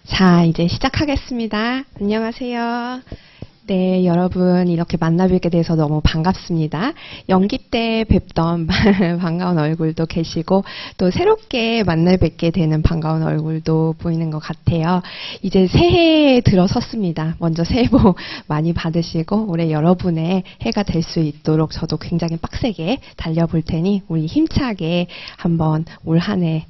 자, 이제 시작하겠습니다. 안녕하세요. 네, 여러분 이렇게 만나뵙게 돼서 너무 반갑습니다. 연기 때 뵙던 반가운 얼굴도 계시고 또 새롭게 만나뵙게 되는 반가운 얼굴도 보이는 것 같아요. 이제 새해에 들어섰습니다. 먼저 새해 복 많이 받으시고 올해 여러분의 해가 될 수 있도록 저도 굉장히 빡세게 달려볼 테니 우리 힘차게 한번 올 한 해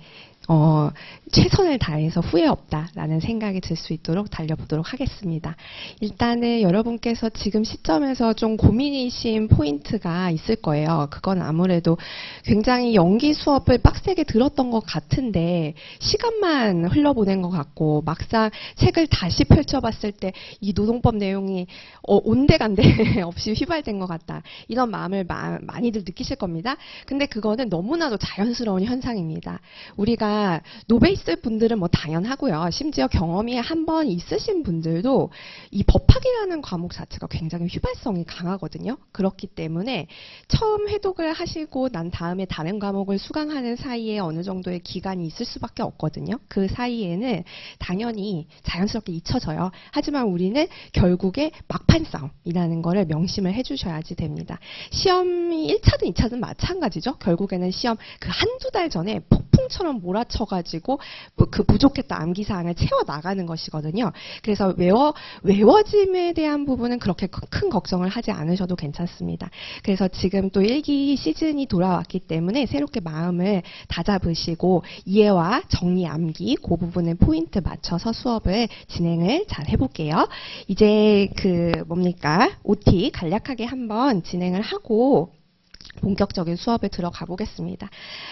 최선을 다해서 후회 없다라는 생각이 들 수 있도록 달려보도록 하겠습니다. 일단은 여러분께서 지금 시점에서 좀 고민이신 포인트가 있을 거예요. 그건 아무래도 굉장히 연기 수업을 빡세게 들었던 것 같은데 시간만 흘러보낸 것 같고 막상 책을 다시 펼쳐봤을 때 이 노동법 내용이 온데간데 없이 휘발된 것 같다. 이런 마음을 많이들 느끼실 겁니다. 근데 그거는 너무나도 자연스러운 현상입니다. 우리가 노베이스 분들은 뭐 당연하고요. 심지어 경험이 한 번 있으신 분들도 이 법학이라는 과목 자체가 굉장히 휘발성이 강하거든요. 그렇기 때문에 처음 회독을 하시고 난 다음에 다른 과목을 수강하는 사이에 어느 정도의 기간이 있을 수밖에 없거든요. 그 사이에는 당연히 자연스럽게 잊혀져요. 하지만 우리는 결국에 막판 싸움이라는 거를 명심을 해주셔야지 됩니다. 시험이 1차든 2차든 마찬가지죠. 결국에는 시험 그 한두 달 전에 폭풍처럼 몰아쳐가지고 그 부족했던 암기사항을 채워나가는 것이거든요. 그래서 외워짐에 대한 부분은 그렇게 큰 걱정을 하지 않으셔도 괜찮습니다. 그래서 지금 또 일기 시즌이 돌아왔기 때문에 새롭게 마음을 다잡으시고 이해와 정리 암기 그 부분을 포인트 맞춰서 수업을 진행을 잘 해볼게요. 이제 OT 간략하게 한번 진행을 하고 본격적인 수업에 들어가 보겠습니다.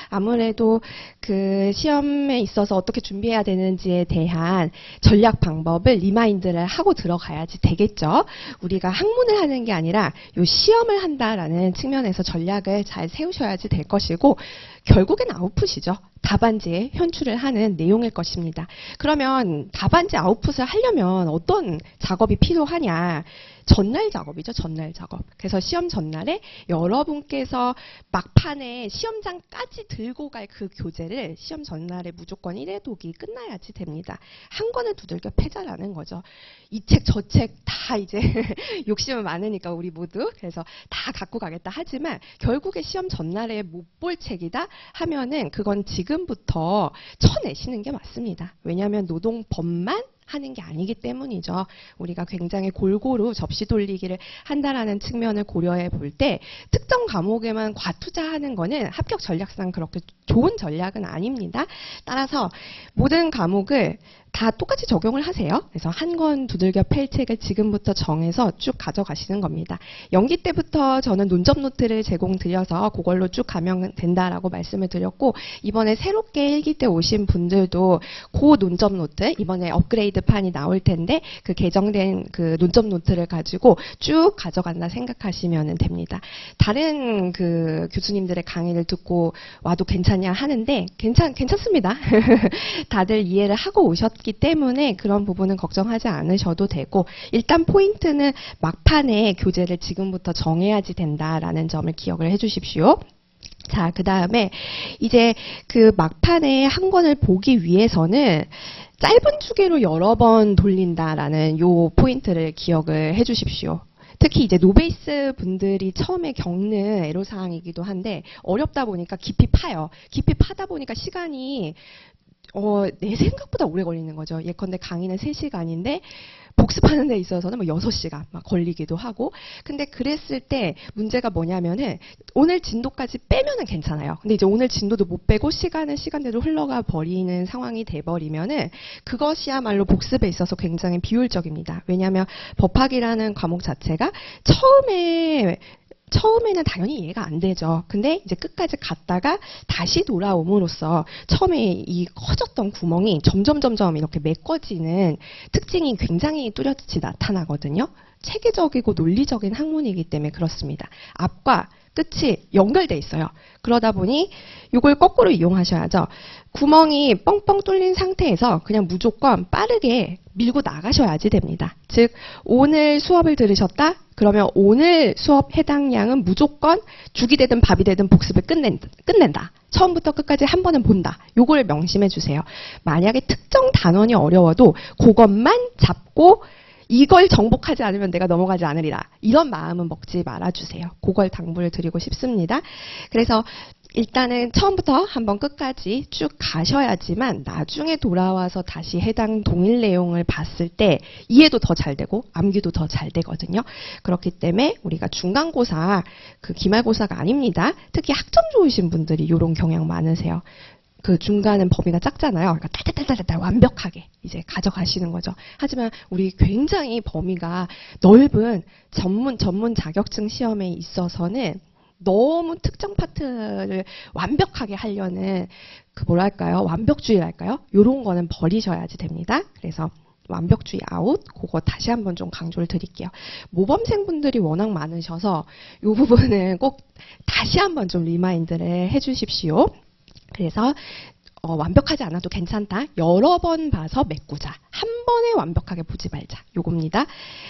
아무래도 그 시험에 있어서 어떻게 준비해야 되는지에 대한 전략 방법을 리마인드를 하고 들어가야지 되겠죠. 우리가 학문을 하는 게 아니라 요 시험을 한다라는 측면에서 전략을 잘 세우셔야지 될 것이고 결국엔 아웃풋이죠. 답안지에 현출을 하는 내용일 것입니다. 그러면 답안지 아웃풋을 하려면 어떤 작업이 필요하냐? 전날 작업이죠. 전날 작업. 그래서 시험 전날에 여러분께서 막판에 시험장까지 들고 갈 그 교재를 시험 전날에 무조건 1회독이 끝나야지 됩니다. 한 권을 두들겨 패자라는 거죠. 이 책 저 책 다 이제 욕심은 많으니까 우리 모두 그래서 다 갖고 가겠다 하지만 결국에 시험 전날에 못 볼 책이다 하면은 그건 지금부터 쳐내시는 게 맞습니다. 왜냐하면 노동법만 하는 게 아니기 때문이죠. 우리가 굉장히 골고루 접시 돌리기를 한다라는 측면을 고려해 볼 때 특정 과목에만 과투자하는 거는 합격 전략상 그렇게 좋은 전략은 아닙니다. 따라서 모든 과목을 다 똑같이 적용을 하세요. 그래서 한 권 두들겨 펼 책을 지금부터 정해서 쭉 가져가시는 겁니다. 연기 때부터 저는 논점 노트를 제공드려서 그걸로 쭉 가면 된다라고 말씀을 드렸고 이번에 새롭게 일기 때 오신 분들도 그 논점 노트 이번에 업그레이드 판이 나올 텐데 그 개정된 그 논점 노트를 가지고 쭉 가져간다 생각하시면 됩니다. 다른 그 교수님들의 강의를 듣고 와도 괜찮냐 하는데 괜찮습니다. 다들 이해를 하고 오셨기 때문에 그런 부분은 걱정하지 않으셔도 되고 일단 포인트는 막판에 교재를 지금부터 정해야지 된다라는 점을 기억을 해주십시오. 자, 그 다음에 이제 그 막판에 한 권을 보기 위해서는 짧은 주기로 여러 번 돌린다라는 요 포인트를 기억을 해주십시오. 특히 이제 노베이스 분들이 처음에 겪는 애로사항이기도 한데 어렵다 보니까 깊이 파요. 깊이 파다 보니까 시간이 내 생각보다 오래 걸리는 거죠. 예컨대 강의는 3시간인데 복습하는 데 있어서는 뭐 6시간 막 걸리기도 하고 근데 그랬을 때 문제가 뭐냐면은 오늘 진도까지 빼면은 괜찮아요. 근데 이제 오늘 진도도 못 빼고 시간은 시간대로 흘러가 버리는 상황이 돼버리면은 그것이야말로 복습에 있어서 굉장히 비효율적입니다. 왜냐하면 법학이라는 과목 자체가 처음에는 당연히 이해가 안 되죠. 근데 이제 끝까지 갔다가 다시 돌아옴으로써 처음에 이 커졌던 구멍이 점점 이렇게 메꿔지는 특징이 굉장히 뚜렷이 나타나거든요. 체계적이고 논리적인 학문이기 때문에 그렇습니다. 앞과 끝이 연결돼 있어요. 그러다 보니 이걸 거꾸로 이용하셔야죠. 구멍이 뻥뻥 뚫린 상태에서 그냥 무조건 빠르게 밀고 나가셔야지 됩니다. 즉 오늘 수업을 들으셨다? 그러면 오늘 수업 해당량은 무조건 죽이 되든 밥이 되든 복습을 끝낸다. 처음부터 끝까지 한 번은 본다. 요걸 명심해 주세요. 만약에 특정 단원이 어려워도 그것만 잡고 이걸 정복하지 않으면 내가 넘어가지 않으리라. 이런 마음은 먹지 말아주세요. 그걸 당부를 드리고 싶습니다. 그래서 일단은 처음부터 한번 끝까지 쭉 가셔야지만 나중에 돌아와서 다시 해당 동일 내용을 봤을 때 이해도 더 잘 되고 암기도 더 잘 되거든요. 그렇기 때문에 우리가 중간고사, 그 기말고사가 아닙니다. 특히 학점 좋으신 분들이 이런 경향 많으세요. 그 중간은 범위가 작잖아요. 그러니까 딸딸딸딸 완벽하게 이제 가져가시는 거죠. 하지만 우리 굉장히 범위가 넓은 전문 자격증 시험에 있어서는 너무 특정 파트를 완벽하게 하려는 그 뭐랄까요? 완벽주의랄까요? 이런 거는 버리셔야지 됩니다. 그래서 완벽주의 아웃, 그거 다시 한번 좀 강조를 드릴게요. 모범생분들이 워낙 많으셔서 이 부분은 꼭 다시 한번 좀 리마인드를 해주십시오. 그래서 완벽하지 않아도 괜찮다. 여러 번 봐서 메꾸자. 한 번에 완벽하게 보지 말자. 요겁니다.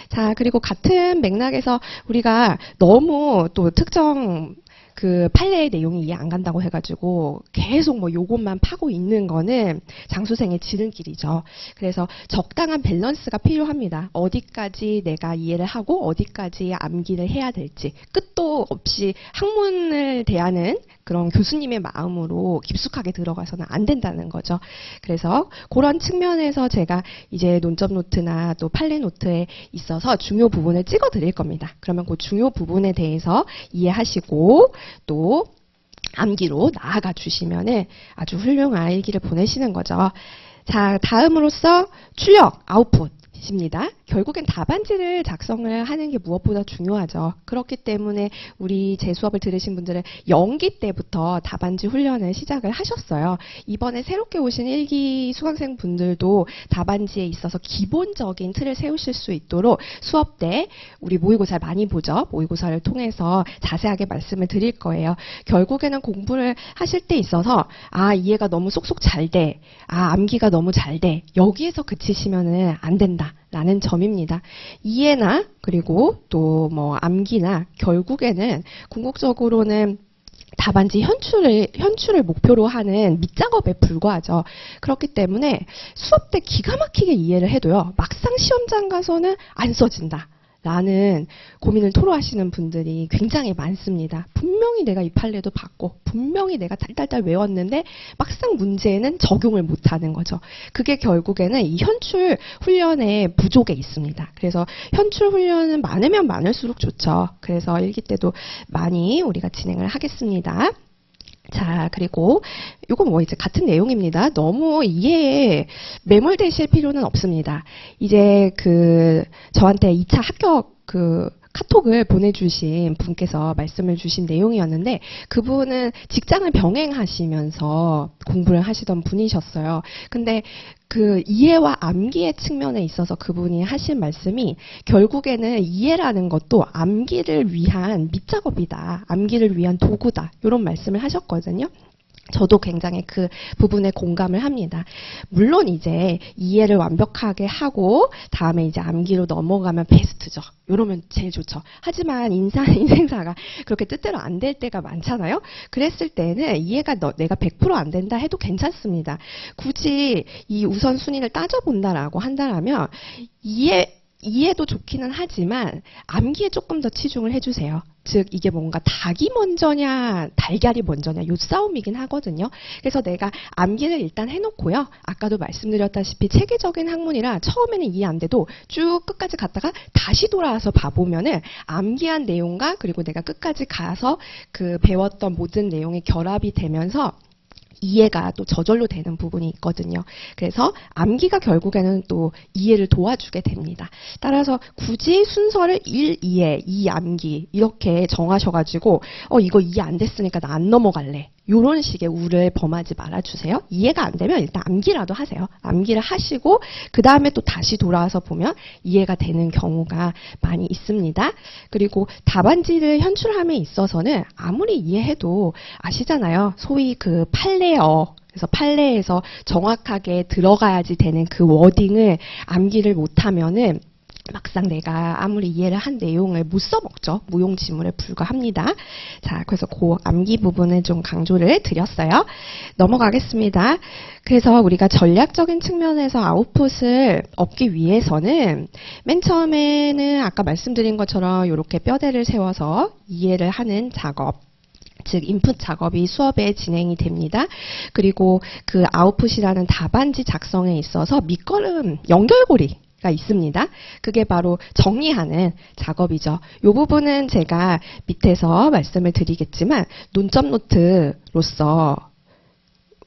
자, 그리고 같은 맥락에서 우리가 너무 또 특정 그 판례의 내용이 이해 안 간다고 해가지고 계속 뭐 요것만 파고 있는 거는 장수생의 지름길이죠. 그래서 적당한 밸런스가 필요합니다. 어디까지 내가 이해를 하고 어디까지 암기를 해야 될지 끝도 없이 학문을 대하는 그런 교수님의 마음으로 깊숙하게 들어가서는 안 된다는 거죠. 그래서 그런 측면에서 제가 이제 논점 노트나 또 판례 노트에 있어서 중요 부분을 찍어 드릴 겁니다. 그러면 그 중요 부분에 대해서 이해하시고 또 암기로 나아가 주시면은 아주 훌륭한 일기를 보내시는 거죠. 자, 다음으로써 출력, 아웃풋입니다. 결국엔 답안지를 작성을 하는 게 무엇보다 중요하죠. 그렇기 때문에 우리 제 수업을 들으신 분들은 연기 때부터 답안지 훈련을 시작을 하셨어요. 이번에 새롭게 오신 1기 수강생 분들도 답안지에 있어서 기본적인 틀을 세우실 수 있도록 수업 때 우리 모의고사를 많이 보죠. 모의고사를 통해서 자세하게 말씀을 드릴 거예요. 결국에는 공부를 하실 때 있어서 이해가 너무 쏙쏙 잘 돼. 암기가 너무 잘 돼. 여기에서 그치시면은 안 된다. 라는 점입니다. 이해나 그리고 또 뭐 암기나 결국에는 궁극적으로는 답안지 현출을 목표로 하는 밑작업에 불과하죠. 그렇기 때문에 수업 때 기가 막히게 이해를 해도요. 막상 시험장 가서는 안 써진다. 라는 고민을 토로하시는 분들이 굉장히 많습니다. 분명히 내가 이 판례도 봤고 분명히 내가 달달달 외웠는데 막상 문제는 적용을 못하는 거죠. 그게 결국에는 이 현출 훈련의 부족에 있습니다. 그래서 현출 훈련은 많으면 많을수록 좋죠. 그래서 일기 때도 많이 우리가 진행을 하겠습니다. 자, 그리고 이건 뭐 이제 같은 내용입니다. 너무 이해에 매몰되실 필요는 없습니다. 이제 저한테 2차 합격 카톡을 보내주신 분께서 말씀을 주신 내용이었는데 그분은 직장을 병행하시면서 공부를 하시던 분이셨어요. 근데 그 이해와 암기의 측면에 있어서 그분이 하신 말씀이 결국에는 이해라는 것도 암기를 위한 밑작업이다. 암기를 위한 도구다. 이런 말씀을 하셨거든요. 저도 굉장히 그 부분에 공감을 합니다. 물론 이제 이해를 완벽하게 하고 다음에 이제 암기로 넘어가면 베스트죠. 이러면 제일 좋죠. 하지만 인생사가 그렇게 뜻대로 안 될 때가 많잖아요. 그랬을 때는 이해가 내가 100% 안 된다 해도 괜찮습니다. 굳이 이 우선순위를 따져본다라고 한다면 이해도 좋기는 하지만 암기에 조금 더 치중을 해주세요. 즉 이게 뭔가 닭이 먼저냐 달걀이 먼저냐 요 싸움이긴 하거든요. 그래서 내가 암기를 일단 해놓고요. 아까도 말씀드렸다시피 체계적인 학문이라 처음에는 이해 안 돼도 쭉 끝까지 갔다가 다시 돌아와서 봐보면은 암기한 내용과 그리고 내가 끝까지 가서 그 배웠던 모든 내용이 결합이 되면서 이해가 또 저절로 되는 부분이 있거든요. 그래서 암기가 결국에는 또 이해를 도와주게 됩니다. 따라서 굳이 순서를 1 이해, 2 암기 이렇게 정하셔가지고 이거 이해 안 됐으니까 나 안 넘어갈래. 요런 식의 우를 범하지 말아주세요. 이해가 안 되면 일단 암기라도 하세요. 암기를 하시고 그 다음에 또 다시 돌아와서 보면 이해가 되는 경우가 많이 있습니다. 그리고 답안지를 현출함에 있어서는 아무리 이해해도 아시잖아요. 소위 그 판례어, 그래서 판례에서 정확하게 들어가야지 되는 그 워딩을 암기를 못하면은 막상 내가 아무리 이해를 한 내용을 못 써먹죠. 무용지물에 불과합니다. 자, 그래서 그 암기 부분을 좀 강조를 드렸어요. 넘어가겠습니다. 그래서 우리가 전략적인 측면에서 아웃풋을 얻기 위해서는 맨 처음에는 아까 말씀드린 것처럼 이렇게 뼈대를 세워서 이해를 하는 작업, 즉 인풋 작업이 수업에 진행이 됩니다. 그리고 그 아웃풋이라는 답안지 작성에 있어서 밑거름, 연결고리가 있습니다. 그게 바로 정리하는 작업이죠. 이 부분은 제가 밑에서 말씀을 드리겠지만 논점 노트로서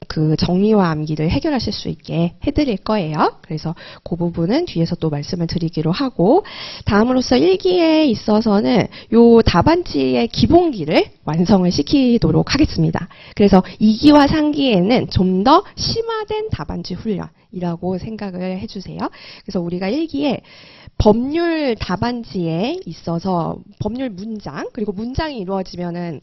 그 정리와 암기를 해결하실 수 있게 해드릴 거예요. 그래서 그 부분은 뒤에서 또 말씀을 드리기로 하고, 다음으로서 1기에 있어서는 요 답안지의 기본기를 완성을 시키도록 하겠습니다. 그래서 2기와 3기에는 좀 더 심화된 답안지 훈련이라고 생각을 해주세요. 그래서 우리가 1기에 법률 답안지에 있어서 법률 문장, 그리고 문장이 이루어지면은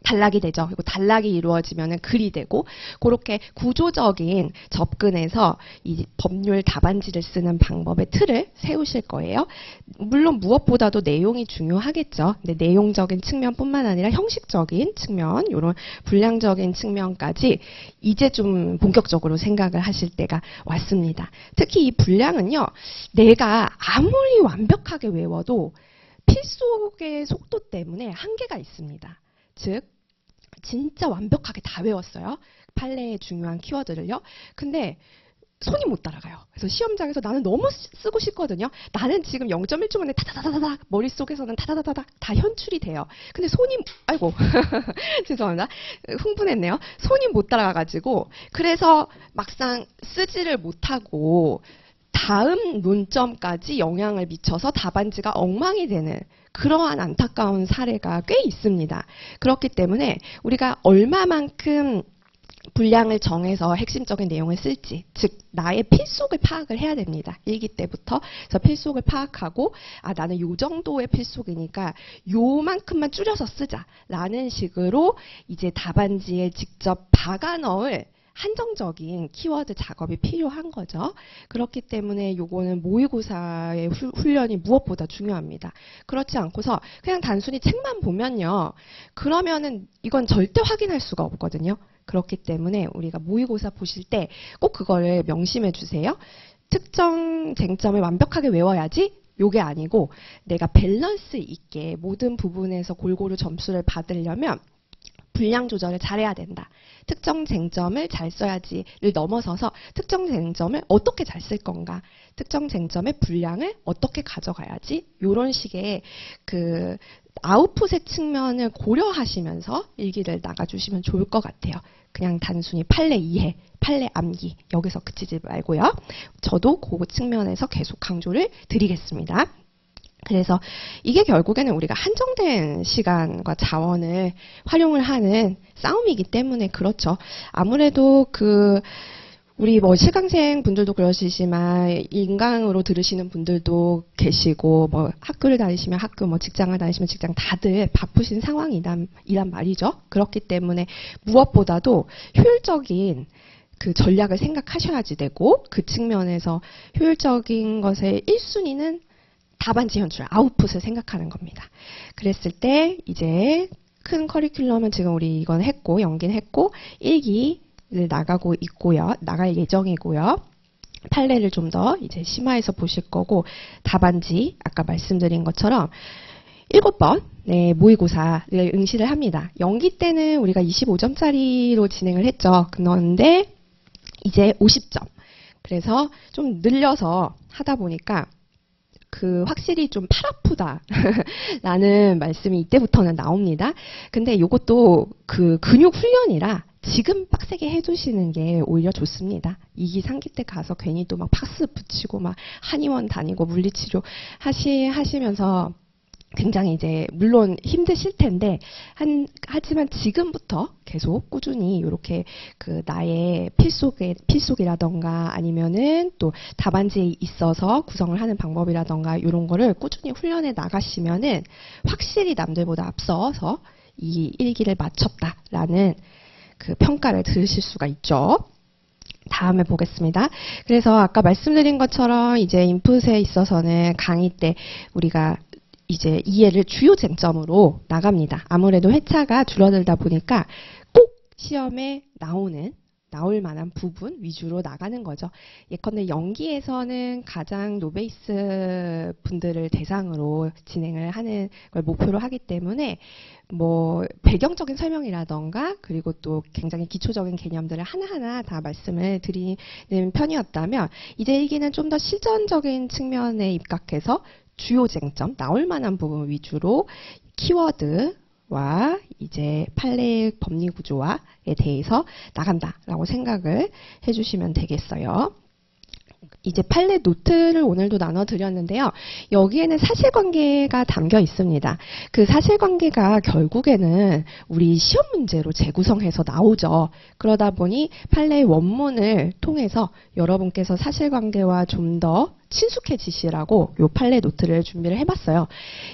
단락이 되죠. 그리고 단락이 이루어지면 글이 되고, 그렇게 구조적인 접근에서 이 법률 답안지를 쓰는 방법의 틀을 세우실 거예요. 물론 무엇보다도 내용이 중요하겠죠. 근데 내용적인 측면뿐만 아니라 형식적인 측면, 이런 분량적인 측면까지 이제 좀 본격적으로 생각을 하실 때가 왔습니다. 특히 이 분량은요, 내가 아무리 완벽하게 외워도 필속의 속도 때문에 한계가 있습니다. 즉 진짜 완벽하게 다 외웠어요. 판례의 중요한 키워드를요. 근데 손이 못 따라가요. 그래서 시험장에서 나는 너무 쓰고 싶거든요. 나는 지금 0.1초 만에 다다다다다 머릿속에서는 다다다다다 다 현출이 돼요. 근데 손이, 아이고 죄송합니다. 흥분했네요. 손이 못 따라가가지고, 그래서 막상 쓰지를 못하고 다음 논점까지 영향을 미쳐서 답안지가 엉망이 되는 그러한 안타까운 사례가 꽤 있습니다. 그렇기 때문에 우리가 얼마만큼 분량을 정해서 핵심적인 내용을 쓸지, 즉 나의 필속을 파악을 해야 됩니다. 1기 때부터. 그래서 필속을 파악하고, 아 나는 요 정도의 필속이니까 요만큼만 줄여서 쓰자라는 식으로 이제 답안지에 직접 박아 넣을 한정적인 키워드 작업이 필요한 거죠. 그렇기 때문에 요거는 모의고사의 훈련이 무엇보다 중요합니다. 그렇지 않고서 그냥 단순히 책만 보면요, 그러면은 이건 절대 확인할 수가 없거든요. 그렇기 때문에 우리가 모의고사 보실 때 꼭 그거를 명심해 주세요. 특정 쟁점을 완벽하게 외워야지, 요게 아니고 내가 밸런스 있게 모든 부분에서 골고루 점수를 받으려면 분량 조절을 잘해야 된다. 특정 쟁점을 잘 써야지를 넘어서서 특정 쟁점을 어떻게 잘 쓸 건가, 특정 쟁점의 분량을 어떻게 가져가야지, 이런 식의 그 아웃풋의 측면을 고려하시면서 일기를 나가주시면 좋을 것 같아요. 그냥 단순히 판례 이해, 판례 암기 여기서 그치지 말고요. 저도 그 측면에서 계속 강조를 드리겠습니다. 그래서 이게 결국에는 우리가 한정된 시간과 자원을 활용을 하는 싸움이기 때문에 그렇죠. 아무래도 우리 뭐 실강생 분들도 그러시지만 인강으로 들으시는 분들도 계시고, 뭐 학교를 다니시면 학교, 뭐 직장을 다니시면 직장, 다들 바쁘신 상황이란 말이죠. 그렇기 때문에 무엇보다도 효율적인 그 전략을 생각하셔야지 되고, 그 측면에서 효율적인 것의 1순위는 답안지 현출, 아웃풋을 생각하는 겁니다. 그랬을 때 이제 큰 커리큘럼은 지금 우리 이건 했고, 연기는 했고, 1기를 나가고 있고요. 나갈 예정이고요. 판례를 좀 더 이제 심화해서 보실 거고, 답안지 아까 말씀드린 것처럼 7번 모의고사를 응시를 합니다. 연기 때는 우리가 25점짜리로 진행을 했죠. 그런데 이제 50점. 그래서 좀 늘려서 하다 보니까 확실히 좀 팔 아프다라는 말씀이 이때부터는 나옵니다. 근데 이것도 근육 훈련이라 지금 빡세게 해두시는 게 오히려 좋습니다. 2기, 3기 때 가서 괜히 또 막 파스 붙이고 막 한의원 다니고 물리치료 하시면서 굉장히 이제 물론 힘드실 텐데 하지만 지금부터 계속 꾸준히 이렇게 그 나의 필속이라던가 아니면은 또 답안지에 있어서 구성을 하는 방법이라던가 이런 거를 꾸준히 훈련해 나가시면은 확실히 남들보다 앞서서 이 일기를 마쳤다라는 그 평가를 들으실 수가 있죠. 다음에 보겠습니다. 그래서 아까 말씀드린 것처럼 이제 인풋에 있어서는 강의 때 우리가 이제 이해를 주요 쟁점으로 나갑니다. 아무래도 회차가 줄어들다 보니까 꼭 시험에 나올 만한 부분 위주로 나가는 거죠. 예컨대 연기에서는 가장 노베이스 분들을 대상으로 진행을 하는 걸 목표로 하기 때문에 뭐 배경적인 설명이라던가 그리고 또 굉장히 기초적인 개념들을 하나하나 다 말씀을 드리는 편이었다면 이제 일기는 좀 더 실전적인 측면에 입각해서 주요 쟁점, 나올 만한 부분 위주로 키워드와 이제 판례 법리 구조화에 대해서 나간다라고 생각을 해주시면 되겠어요. 이제 판례 노트를 오늘도 나눠드렸는데요. 여기에는 사실관계가 담겨 있습니다. 그 사실관계가 결국에는 우리 시험 문제로 재구성해서 나오죠. 그러다 보니 판례 원문을 통해서 여러분께서 사실관계와 좀 더 친숙해지시라고 요 판례 노트를 준비를 해봤어요.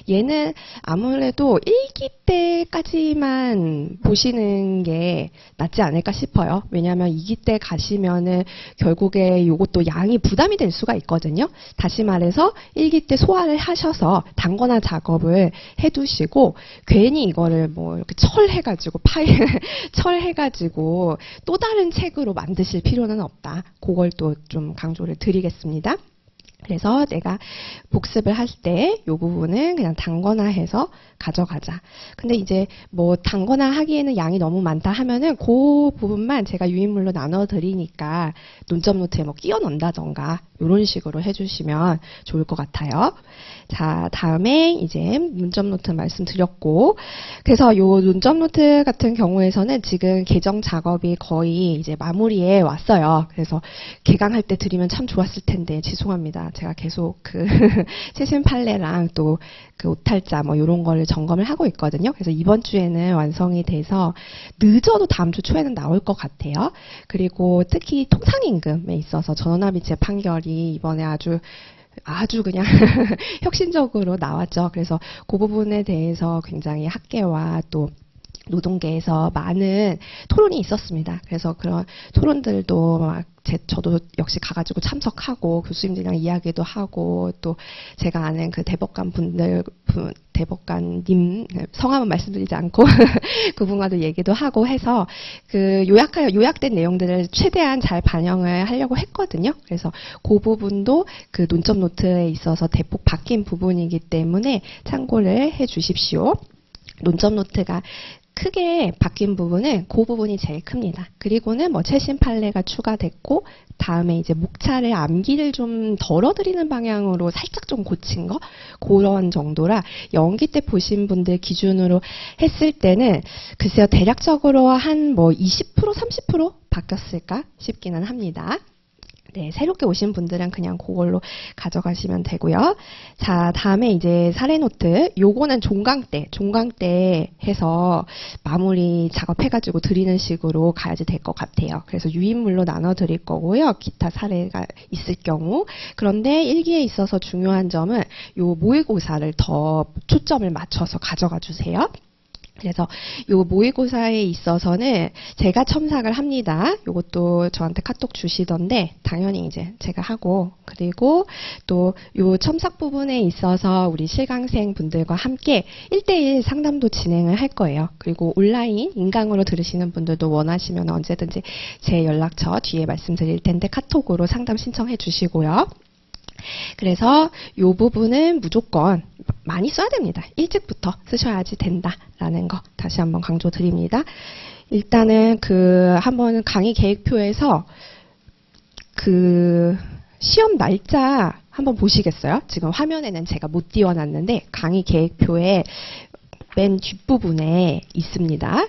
얘는 아무래도 1기 때까지만 보시는 게 낫지 않을까 싶어요. 왜냐하면 2기 때 가시면은 결국에 요것도 양이 부담이 될 수가 있거든요. 다시 말해서 1기 때 소화를 하셔서 단권화 작업을 해두시고 괜히 이거를 뭐 이렇게 철해가지고 철해가지고 또 다른 책으로 만드실 필요는 없다. 그걸 또 좀 강조를 드리겠습니다. 그래서 내가 복습을 할 때 이 부분은 그냥 단권화해서 가져가자. 근데 이제 뭐 단권화 하기에는 양이 너무 많다 하면은 그 부분만 제가 유인물로 나눠 드리니까 논점 노트에 뭐 끼워 넣는다던가 이런 식으로 해주시면 좋을 것 같아요. 자, 다음에 이제 논점 노트 말씀드렸고, 그래서 요 논점 노트 같은 경우에서는 지금 개정 작업이 거의 이제 마무리에 왔어요. 그래서 개강할 때 드리면 참 좋았을 텐데 죄송합니다. 제가 계속 그 최신 판례랑 또 그 오탈자 뭐 이런 거를 점검을 하고 있거든요. 그래서 이번 주에는 완성이 돼서 늦어도 다음 주 초에는 나올 것 같아요. 그리고 특히 통상임금에 있어서 전원합의체 판결이 이번에 아주 그냥 혁신적으로 나왔죠. 그래서 그 부분에 대해서 굉장히 학계와 또 노동계에서 많은 토론이 있었습니다. 그래서 그런 토론들도 막 저도 역시 가가지고 참석하고 교수님들이랑 이야기도 하고 또 제가 아는 그 대법관님 성함은 말씀드리지 않고 그분과도 얘기도 하고 해서 그 요약된 내용들을 최대한 잘 반영을 하려고 했거든요. 그래서 그 부분도 그 논점 노트에 있어서 대폭 바뀐 부분이기 때문에 참고를 해 주십시오. 논점 노트가 크게 바뀐 부분은 그 부분이 제일 큽니다. 그리고는 뭐 최신 판례가 추가됐고 다음에 이제 목차를 암기를 좀 덜어드리는 방향으로 살짝 좀 고친 거 그런 정도라 연기 때 보신 분들 기준으로 했을 때는 글쎄요 대략적으로 한 뭐 20% 30% 바뀌었을까 싶기는 합니다. 네, 새롭게 오신 분들은 그냥 그걸로 가져가시면 되고요. 자, 다음에 이제 사례 노트. 요거는 종강 때 해서 마무리 작업해가지고 드리는 식으로 가야지 될 것 같아요. 그래서 유인물로 나눠 드릴 거고요. 기타 사례가 있을 경우. 그런데 일기에 있어서 중요한 점은 요 모의고사를 더 초점을 맞춰서 가져가 주세요. 그래서 요 모의고사에 있어서는 제가 첨삭을 합니다. 요것도 저한테 카톡 주시던데 당연히 이제 제가 하고 그리고 또 요 첨삭 부분에 있어서 우리 실강생 분들과 함께 1대1 상담도 진행을 할 거예요. 그리고 온라인 인강으로 들으시는 분들도 원하시면 언제든지 제 연락처 뒤에 말씀드릴 텐데 카톡으로 상담 신청해 주시고요. 그래서 이 부분은 무조건 많이 써야 됩니다. 일찍부터 쓰셔야지 된다라는 거 다시 한번 강조드립니다. 일단은 한번 강의 계획표에서 시험 날짜 한번 보시겠어요? 지금 화면에는 제가 못 띄워놨는데 강의 계획표에 맨 뒷부분에 있습니다.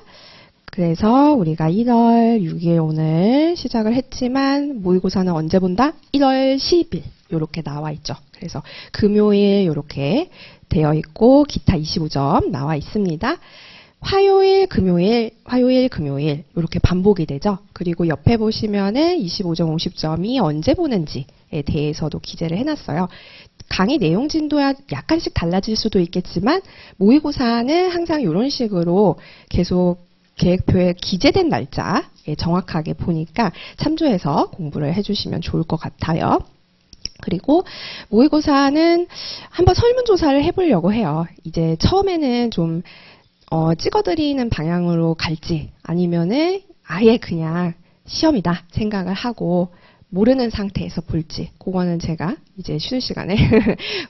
그래서 우리가 1월 6일 오늘 시작을 했지만 모의고사는 언제 본다? 1월 10일 이렇게 나와 있죠. 그래서 금요일 이렇게 되어 있고 기타 25점 나와 있습니다. 화요일, 금요일 이렇게 반복이 되죠. 그리고 옆에 보시면은 25점, 50점이 언제 보는지에 대해서도 기재를 해놨어요. 강의 내용 진도야 약간씩 달라질 수도 있겠지만 모의고사는 항상 이런 식으로 계속 계획표에 기재된 날짜에 정확하게 보니까 참조해서 공부를 해주시면 좋을 것 같아요. 그리고 모의고사는 한번 설문조사를 해보려고 해요. 이제 처음에는 좀 찍어드리는 방향으로 갈지 아니면은 아예 그냥 시험이다 생각을 하고 모르는 상태에서 볼지 그거는 제가 이제 쉬는 시간에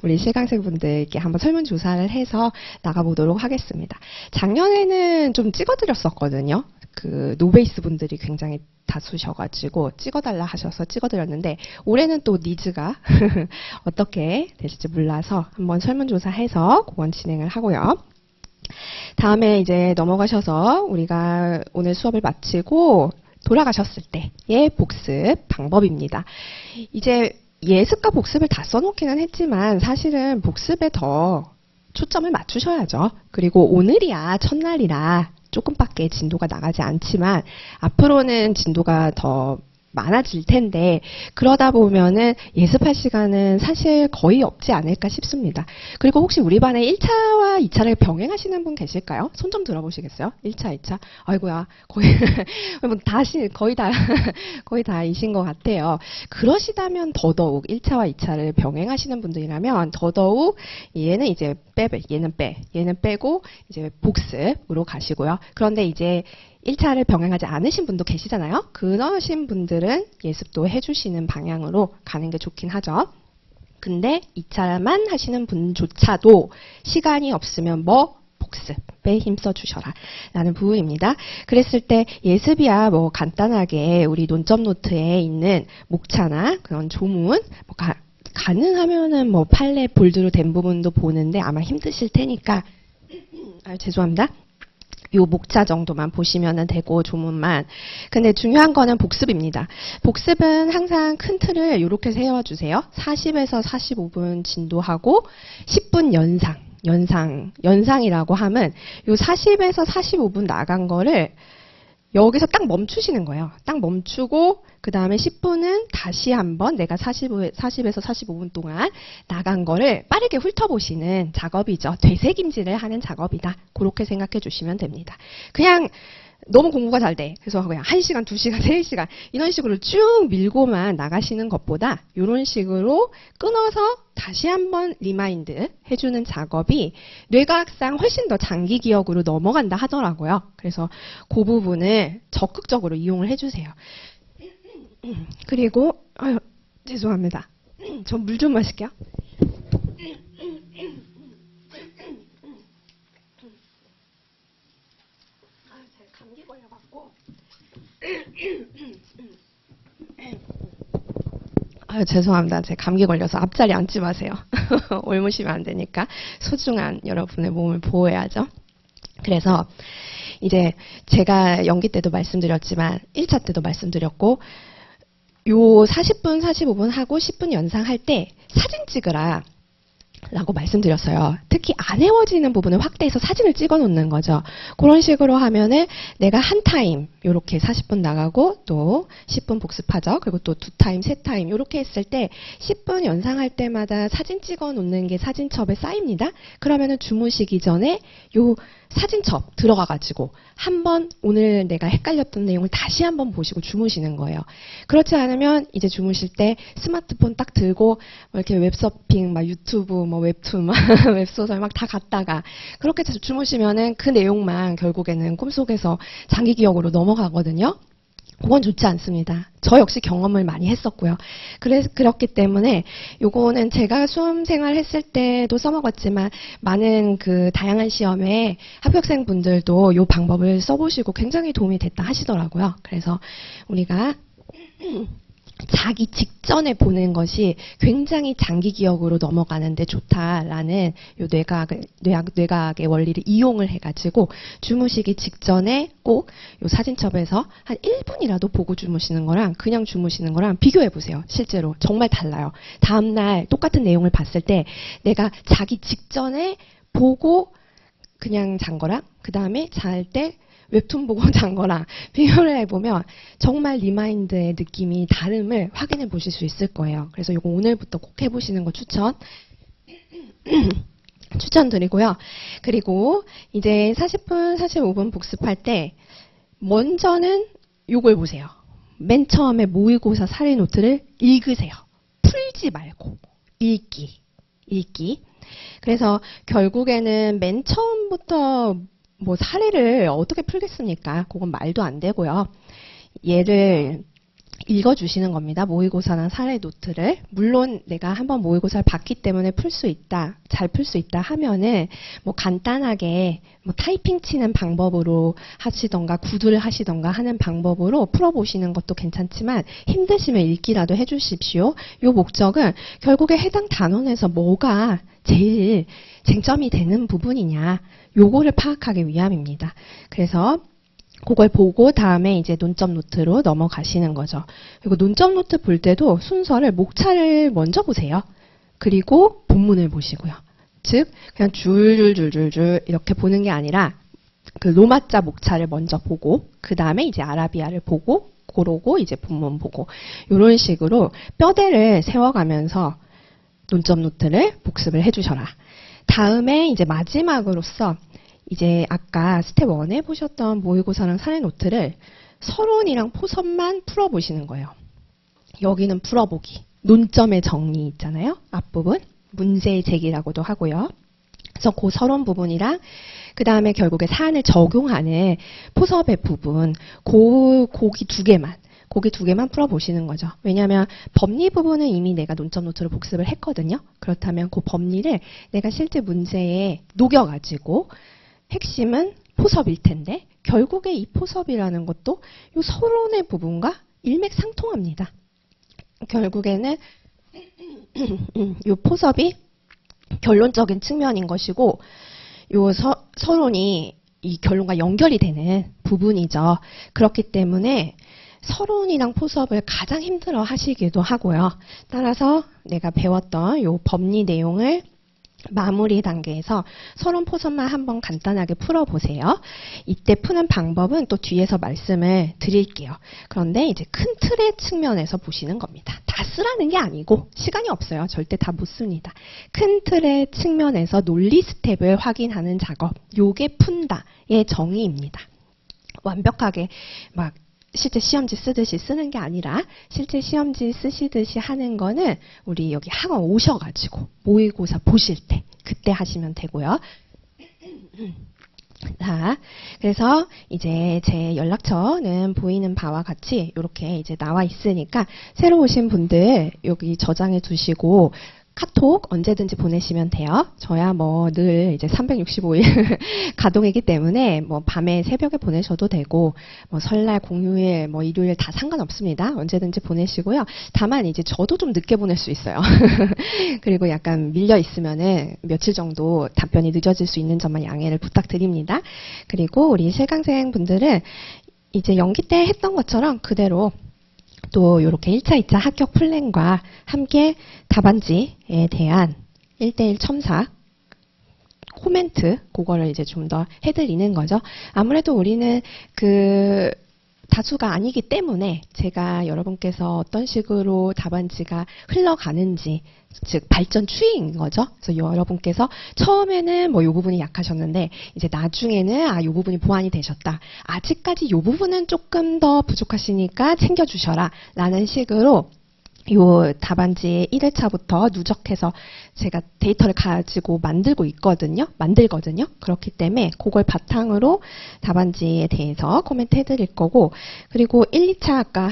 우리 실강생분들께 한번 설문조사를 해서 나가보도록 하겠습니다. 작년에는 좀 찍어드렸었거든요. 그 노베이스 분들이 굉장히 다수셔가지고 찍어달라 하셔서 찍어드렸는데 올해는 또 니즈가 어떻게 될지 몰라서 한번 설문조사해서 그건 진행을 하고요. 다음에 이제 넘어가셔서 우리가 오늘 수업을 마치고 돌아가셨을 때의 복습 방법입니다. 이제 예습과 복습을 다 써놓기는 했지만 사실은 복습에 더 초점을 맞추셔야죠. 그리고 오늘이야 첫날이라 조금밖에 진도가 나가지 않지만 앞으로는 진도가 더 많아질 텐데 그러다 보면은 예습할 시간은 사실 거의 없지 않을까 싶습니다. 그리고 혹시 우리 반에 1차와 2차를 병행하시는 분 계실까요? 손 좀 들어보시겠어요? 1차, 2차? 아이고야, 거의 거의 다이신 것 같아요. 그러시다면 더더욱 1차와 2차를 병행하시는 분들이라면 더더욱 얘는 이제 얘는 빼고 이제 복습으로 가시고요. 그런데 이제 1차를 병행하지 않으신 분도 계시잖아요. 그러신 분들은 예습도 해주시는 방향으로 가는 게 좋긴 하죠. 근데 2차만 하시는 분조차도 시간이 없으면 복습에 힘써 주셔라 라는 부분입니다. 그랬을 때 예습이야 간단하게 우리 논점 노트에 있는 목차나 그런 조문 가능하면은 판례 볼드로 된 부분도 보는데 아마 힘드실 테니까 죄송합니다. 요 목차 정도만 보시면 되고 조문만. 근데 중요한 거는 복습입니다. 복습은 항상 큰 틀을 이렇게 세워주세요. 40에서 45분 진도하고 10분 연상이라고 하면 요 40에서 45분 나간 거를 여기서 딱 멈추시는 거예요. 딱 멈추고 그 다음에 10분은 다시 한번 내가 40에서 45분 동안 나간 거를 빠르게 훑어보시는 작업이죠. 되새김질을 하는 작업이다. 그렇게 생각해 주시면 됩니다. 그냥 너무 공부가 잘 돼. 그래서 그냥 1시간, 2시간, 3시간 이런 식으로 쭉 밀고만 나가시는 것보다 이런 식으로 끊어서 다시 한번 리마인드 해주는 작업이 뇌과학상 훨씬 더 장기 기억으로 넘어간다 하더라고요. 그래서 그 부분을 적극적으로 이용을 해주세요. 그리고 죄송합니다. 전 물 좀 마실게요. 감기 걸려갖고 죄송합니다. 제가 감기 걸려서 앞자리 앉지 마세요. 옮으시면 안 되니까 소중한 여러분의 몸을 보호해야죠. 그래서 이제 제가 연기 때도 말씀드렸지만 1차 때도 말씀드렸고 요 40분, 45분 하고 10분 연상할 때 사진 찍으라 라고 말씀드렸어요. 특히 안 헤어지는 부분을 확대해서 사진을 찍어 놓는 거죠. 그런 식으로 하면은 내가 한 타임 요렇게 40분 나가고 또 10분 복습하죠. 그리고 또 2타임, 3타임 요렇게 했을 때 10분 연상할 때마다 사진 찍어 놓는 게 사진첩에 쌓입니다. 그러면은 주무시기 전에 요 사진첩 들어가 가지고 한번 오늘 내가 헷갈렸던 내용을 다시 한번 보시고 주무시는 거예요. 그렇지 않으면 이제 주무실 때 스마트폰 딱 들고 이렇게 웹서핑, 유튜브, 웹툰, 웹소설 다 갔다가 그렇게 주무시면은 그 내용만 결국에는 꿈속에서 장기 기억으로 넘어가거든요. 그건 좋지 않습니다. 저 역시 경험을 많이 했었고요. 그렇기 때문에 요거는 제가 수험 생활 했을 때도 써먹었지만 많은 그 다양한 시험에 합격생 분들도 요 방법을 써보시고 굉장히 도움이 됐다 하시더라고요. 그래서 우리가 자기 직전에 보는 것이 굉장히 장기 기억으로 넘어가는데 좋다라는 요 뇌과학의 원리를 이용을 해가지고 주무시기 직전에 꼭 요 사진첩에서 한 1분이라도 보고 주무시는 거랑 그냥 주무시는 거랑 비교해 보세요. 실제로 정말 달라요. 다음날 똑같은 내용을 봤을 때 내가 자기 직전에 보고 그냥 잔 거랑 그 다음에 잘 때 웹툰 보고 잔 거랑 비교를 해보면 정말 리마인드의 느낌이 다름을 확인해 보실 수 있을 거예요. 그래서 이거 오늘부터 꼭 해보시는 거 추천드리고요. 그리고 이제 40분, 45분 복습할 때 먼저는 요걸 보세요. 맨 처음에 모의고사 사례 노트를 읽으세요. 풀지 말고 읽기. 그래서 결국에는 맨 처음부터 뭐 사례를 어떻게 풀겠습니까? 그건 말도 안 되고요. 얘를 읽어주시는 겁니다. 모의고사나 사례 노트를. 물론 내가 한번 모의고사를 봤기 때문에 풀 수 있다, 잘 풀 수 있다 하면은 뭐 간단하게 뭐 타이핑 치는 방법으로 하시던가 구두를 하시던가 하는 방법으로 풀어보시는 것도 괜찮지만 힘드시면 읽기라도 해주십시오. 이 목적은 결국에 해당 단원에서 뭐가 제일 쟁점이 되는 부분이냐 요거를 파악하기 위함입니다. 그래서 그걸 보고 다음에 이제 논점 노트로 넘어가시는 거죠. 그리고 논점 노트 볼 때도 순서를 목차를 먼저 보세요. 그리고 본문을 보시고요. 즉 그냥 줄줄줄줄줄 이렇게 보는 게 아니라 그 로마자 목차를 먼저 보고 그 다음에 이제 아라비아를 보고 그러고 이제 본문 보고 이런 식으로 뼈대를 세워가면서 논점 노트를 복습을 해주셔라. 다음에 이제 마지막으로서 이제 아까 스텝 1에 보셨던 모의고사랑 사례 노트를 서론이랑 포섭만 풀어보시는 거예요. 여기는 풀어보기, 논점의 정리 있잖아요. 앞부분, 문제의 제기라고도 하고요. 그래서 그 서론 부분이랑 그 다음에 결국에 사안을 적용하는 포섭의 부분, 고기 두 개만 풀어보시는 거죠. 왜냐하면 법리 부분은 이미 내가 논점 노트로 복습을 했거든요. 그렇다면 그 법리를 내가 실제 문제에 녹여가지고 핵심은 포섭일 텐데 결국에 이 포섭이라는 것도 이 서론의 부분과 일맥상통합니다. 결국에는 이 포섭이 결론적인 측면인 것이고 이 서론이 이 결론과 연결이 되는 부분이죠. 그렇기 때문에 서론이랑 포섭을 가장 힘들어 하시기도 하고요. 따라서 내가 배웠던 이 법리 내용을 마무리 단계에서 서론 포섭만 한번 간단하게 풀어보세요. 이때 푸는 방법은 또 뒤에서 말씀을 드릴게요. 그런데 이제 큰 틀의 측면에서 보시는 겁니다. 다 쓰라는 게 아니고 시간이 없어요. 절대 다 못 씁니다. 큰 틀의 측면에서 논리 스텝을 확인하는 작업, 요게 푼다의 정의입니다. 완벽하게 막 실제 시험지 쓰듯이 쓰는 게 아니라 실제 시험지 쓰시듯이 하는 거는 우리 여기 학원 오셔가지고 모의고사 보실 때 그때 하시면 되고요. 자, 그래서 이제 제 연락처는 보이는 바와 같이 이렇게 이제 나와 있으니까 새로 오신 분들 여기 저장해 두시고 카톡 언제든지 보내시면 돼요. 저야 뭐 늘 이제 365일 가동이기 때문에 뭐 밤에 새벽에 보내셔도 되고 뭐 설날, 공휴일, 뭐 일요일 다 상관없습니다. 언제든지 보내시고요. 다만 이제 저도 좀 늦게 보낼 수 있어요. 그리고 약간 밀려 있으면은 며칠 정도 답변이 늦어질 수 있는 점만 양해를 부탁드립니다. 그리고 우리 실강생 분들은 이제 연기 때 했던 것처럼 그대로 또 이렇게 1차, 2차 합격 플랜과 함께 답안지에 대한 1:1 첨삭 코멘트 그거를 이제 좀 더 해드리는 거죠. 아무래도 우리는 그 다수가 아니기 때문에 제가 여러분께서 어떤 식으로 답안지가 흘러가는지 즉 발전 추이인 거죠. 그래서 여러분께서 처음에는 뭐 이 부분이 약하셨는데 이제 나중에는 이 부분이 보완이 되셨다. 아직까지 이 부분은 조금 더 부족하시니까 챙겨주셔라 라는 식으로 요 답안지의 1회차부터 누적해서 제가 데이터를 가지고 만들거든요. 그렇기 때문에 그걸 바탕으로 답안지에 대해서 코멘트 해드릴 거고, 그리고 1, 2차 아까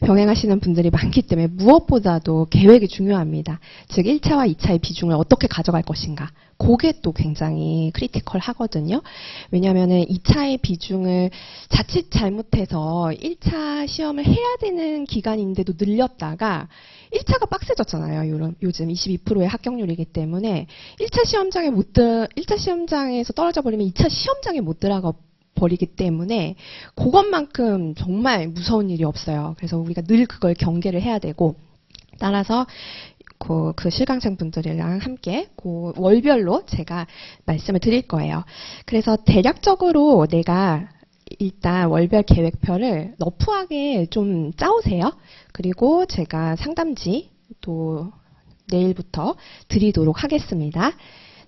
병행하시는 분들이 많기 때문에 무엇보다도 계획이 중요합니다. 즉 1차와 2차의 비중을 어떻게 가져갈 것인가. 그게 또 굉장히 크리티컬 하거든요. 왜냐하면 2차의 비중을 자칫 잘못해서 1차 시험을 해야 되는 기간인데도 늘렸다가 1차가 빡세졌잖아요. 요즘 22%의 합격률이기 때문에 1차 시험장에서 떨어져 버리면 2차 시험장에 못 들어가 버리기 때문에 그것만큼 정말 무서운 일이 없어요. 그래서 우리가 늘 그걸 경계를 해야 되고, 따라서 그 실강생 분들이랑 함께 그 월별로 제가 말씀을 드릴 거예요. 그래서 대략적으로 내가 일단 월별 계획표를 러프하게 좀 짜오세요. 그리고 제가 상담지 또 내일부터 드리도록 하겠습니다.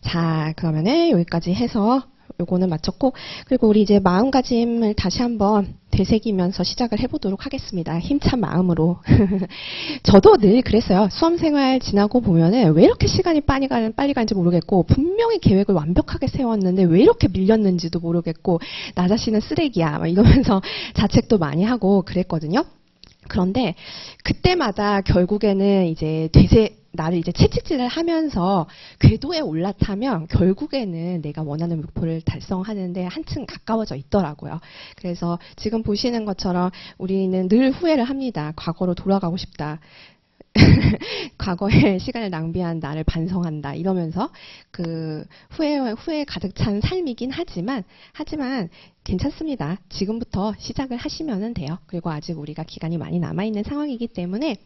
자, 그러면은 여기까지 해서 요거는 마쳤고, 그리고 우리 이제 마음가짐을 다시 한번 되새기면서 시작을 해보도록 하겠습니다. 힘찬 마음으로. 저도 늘 그랬어요. 수험생활 지나고 보면은 왜 이렇게 시간이 빨리 가는지 모르겠고, 분명히 계획을 완벽하게 세웠는데 왜 이렇게 밀렸는지도 모르겠고, 나 자신은 쓰레기야 막 이러면서 자책도 많이 하고 그랬거든요. 그런데 그때마다 결국에는 이제 나를 이제 채찍질을 하면서 궤도에 올라타면 결국에는 내가 원하는 목표를 달성하는데 한층 가까워져 있더라고요. 그래서 지금 보시는 것처럼 우리는 늘 후회를 합니다. 과거로 돌아가고 싶다. 과거에 시간을 낭비한 나를 반성한다 이러면서 그 후회 가득 찬 삶이긴 하지만 괜찮습니다. 지금부터 시작을 하시면 돼요. 그리고 아직 우리가 기간이 많이 남아있는 상황이기 때문에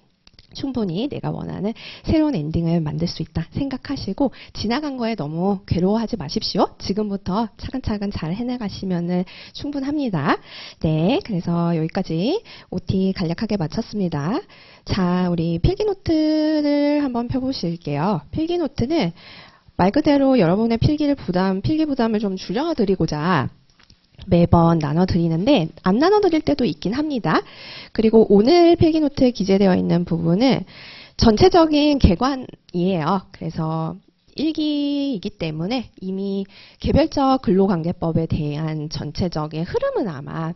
충분히 내가 원하는 새로운 엔딩을 만들 수 있다 생각하시고, 지나간 거에 너무 괴로워하지 마십시오. 지금부터 차근차근 잘 해나가시면 충분합니다. 네, 그래서 여기까지 OT 간략하게 마쳤습니다. 자, 우리 필기노트를 한번 펴보실게요. 필기노트는 말 그대로 여러분의 필기 부담을 좀 줄여드리고자 매번 나눠드리는데, 안 나눠드릴 때도 있긴 합니다. 그리고 오늘 필기노트에 기재되어 있는 부분은 전체적인 개관이에요. 그래서 1기이기 때문에 이미 개별적 근로관계법에 대한 전체적인 흐름은 아마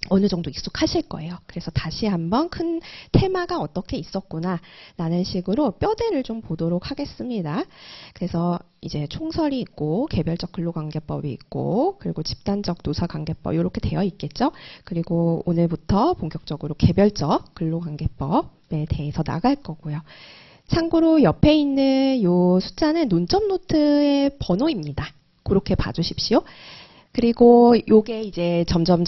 어느 정도 익숙하실 거예요. 그래서 다시 한번 큰 테마가 어떻게 있었구나 라는 식으로 뼈대를 좀 보도록 하겠습니다. 그래서 이제 총설이 있고 개별적 근로관계법이 있고 그리고 집단적 노사관계법 이렇게 되어 있겠죠. 그리고 오늘부터 본격적으로 개별적 근로관계법에 대해서 나갈 거고요. 참고로 옆에 있는 요 숫자는 논점 노트의 번호입니다. 그렇게 봐주십시오. 그리고 요게 이제 점점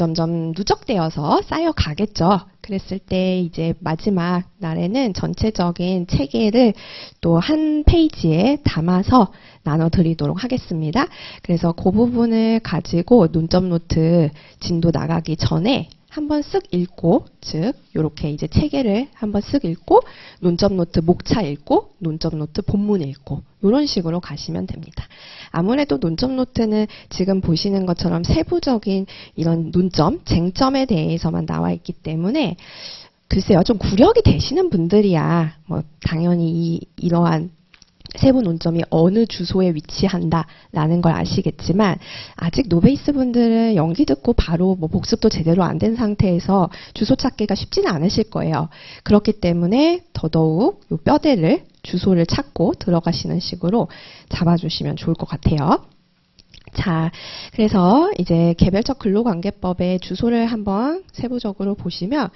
누적되어서 쌓여가겠죠. 그랬을 때 이제 마지막 날에는 전체적인 체계를 또 한 페이지에 담아서 나눠드리도록 하겠습니다. 그래서 그 부분을 가지고 논점 노트 진도 나가기 전에 한번 쓱 읽고, 즉 이렇게 이제 체계를 한번 쓱 읽고 논점 노트 목차 읽고 논점 노트 본문 읽고 이런 식으로 가시면 됩니다. 아무래도 논점 노트는 지금 보시는 것처럼 세부적인 이런 논점, 쟁점에 대해서만 나와 있기 때문에 글쎄요, 좀 구력이 되시는 분들이야 뭐 당연히 이러한 세부 논점이 어느 주소에 위치한다라는 걸 아시겠지만, 아직 노베이스 분들은 연기 듣고 바로 뭐 복습도 제대로 안 된 상태에서 주소 찾기가 쉽지는 않으실 거예요. 그렇기 때문에 더더욱 요 뼈대를 주소를 찾고 들어가시는 식으로 잡아주시면 좋을 것 같아요. 자, 그래서 이제 개별적 근로관계법의 주소를 한번 세부적으로 보시면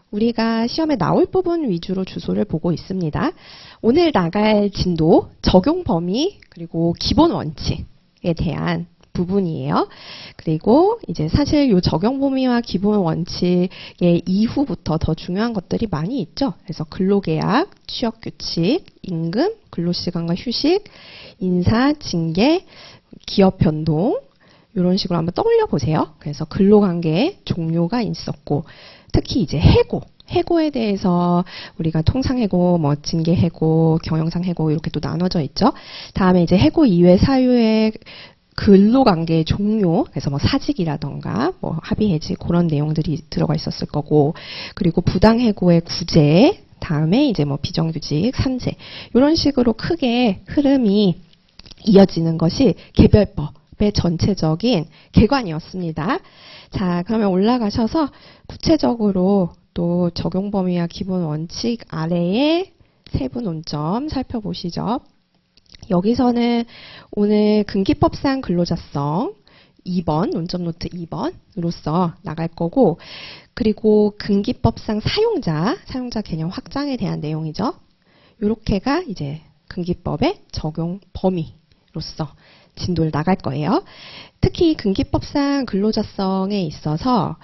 우리가 시험에 나올 부분 위주로 주소를 보고 있습니다. 오늘 나갈 진도, 적용 범위, 그리고 기본 원칙에 대한 부분이에요. 그리고 이제 사실 이 적용 범위와 기본 원칙의 이후부터 더 중요한 것들이 많이 있죠. 그래서 근로계약, 취업규칙, 임금, 근로시간과 휴식, 인사, 징계, 기업 변동 이런 식으로 한번 떠올려 보세요. 그래서 근로관계의 종류가 있었고, 특히 이제 해고에 대해서 우리가 통상해고, 뭐 징계해고, 경영상해고 이렇게 또 나눠져 있죠. 다음에 이제 해고 이외 사유의 근로관계의 종류, 그래서 뭐 사직이라던가 뭐 합의해지 그런 내용들이 들어가 있었을 거고, 그리고 부당해고의 구제, 다음에 이제 뭐 비정규직, 산재 이런 식으로 크게 흐름이 이어지는 것이 개별법의 전체적인 개관이었습니다. 자, 그러면 올라가셔서 구체적으로 또 적용 범위와 기본 원칙 아래의 세부 논점 살펴보시죠. 여기서는 오늘 근기법상 근로자성 2번, 논점 노트 2번으로서 나갈 거고, 그리고 근기법상 사용자 개념 확장에 대한 내용이죠. 요렇게가 이제 근기법의 적용 범위로서 진도를 나갈 거예요. 특히 근기법상 근로자성에 있어서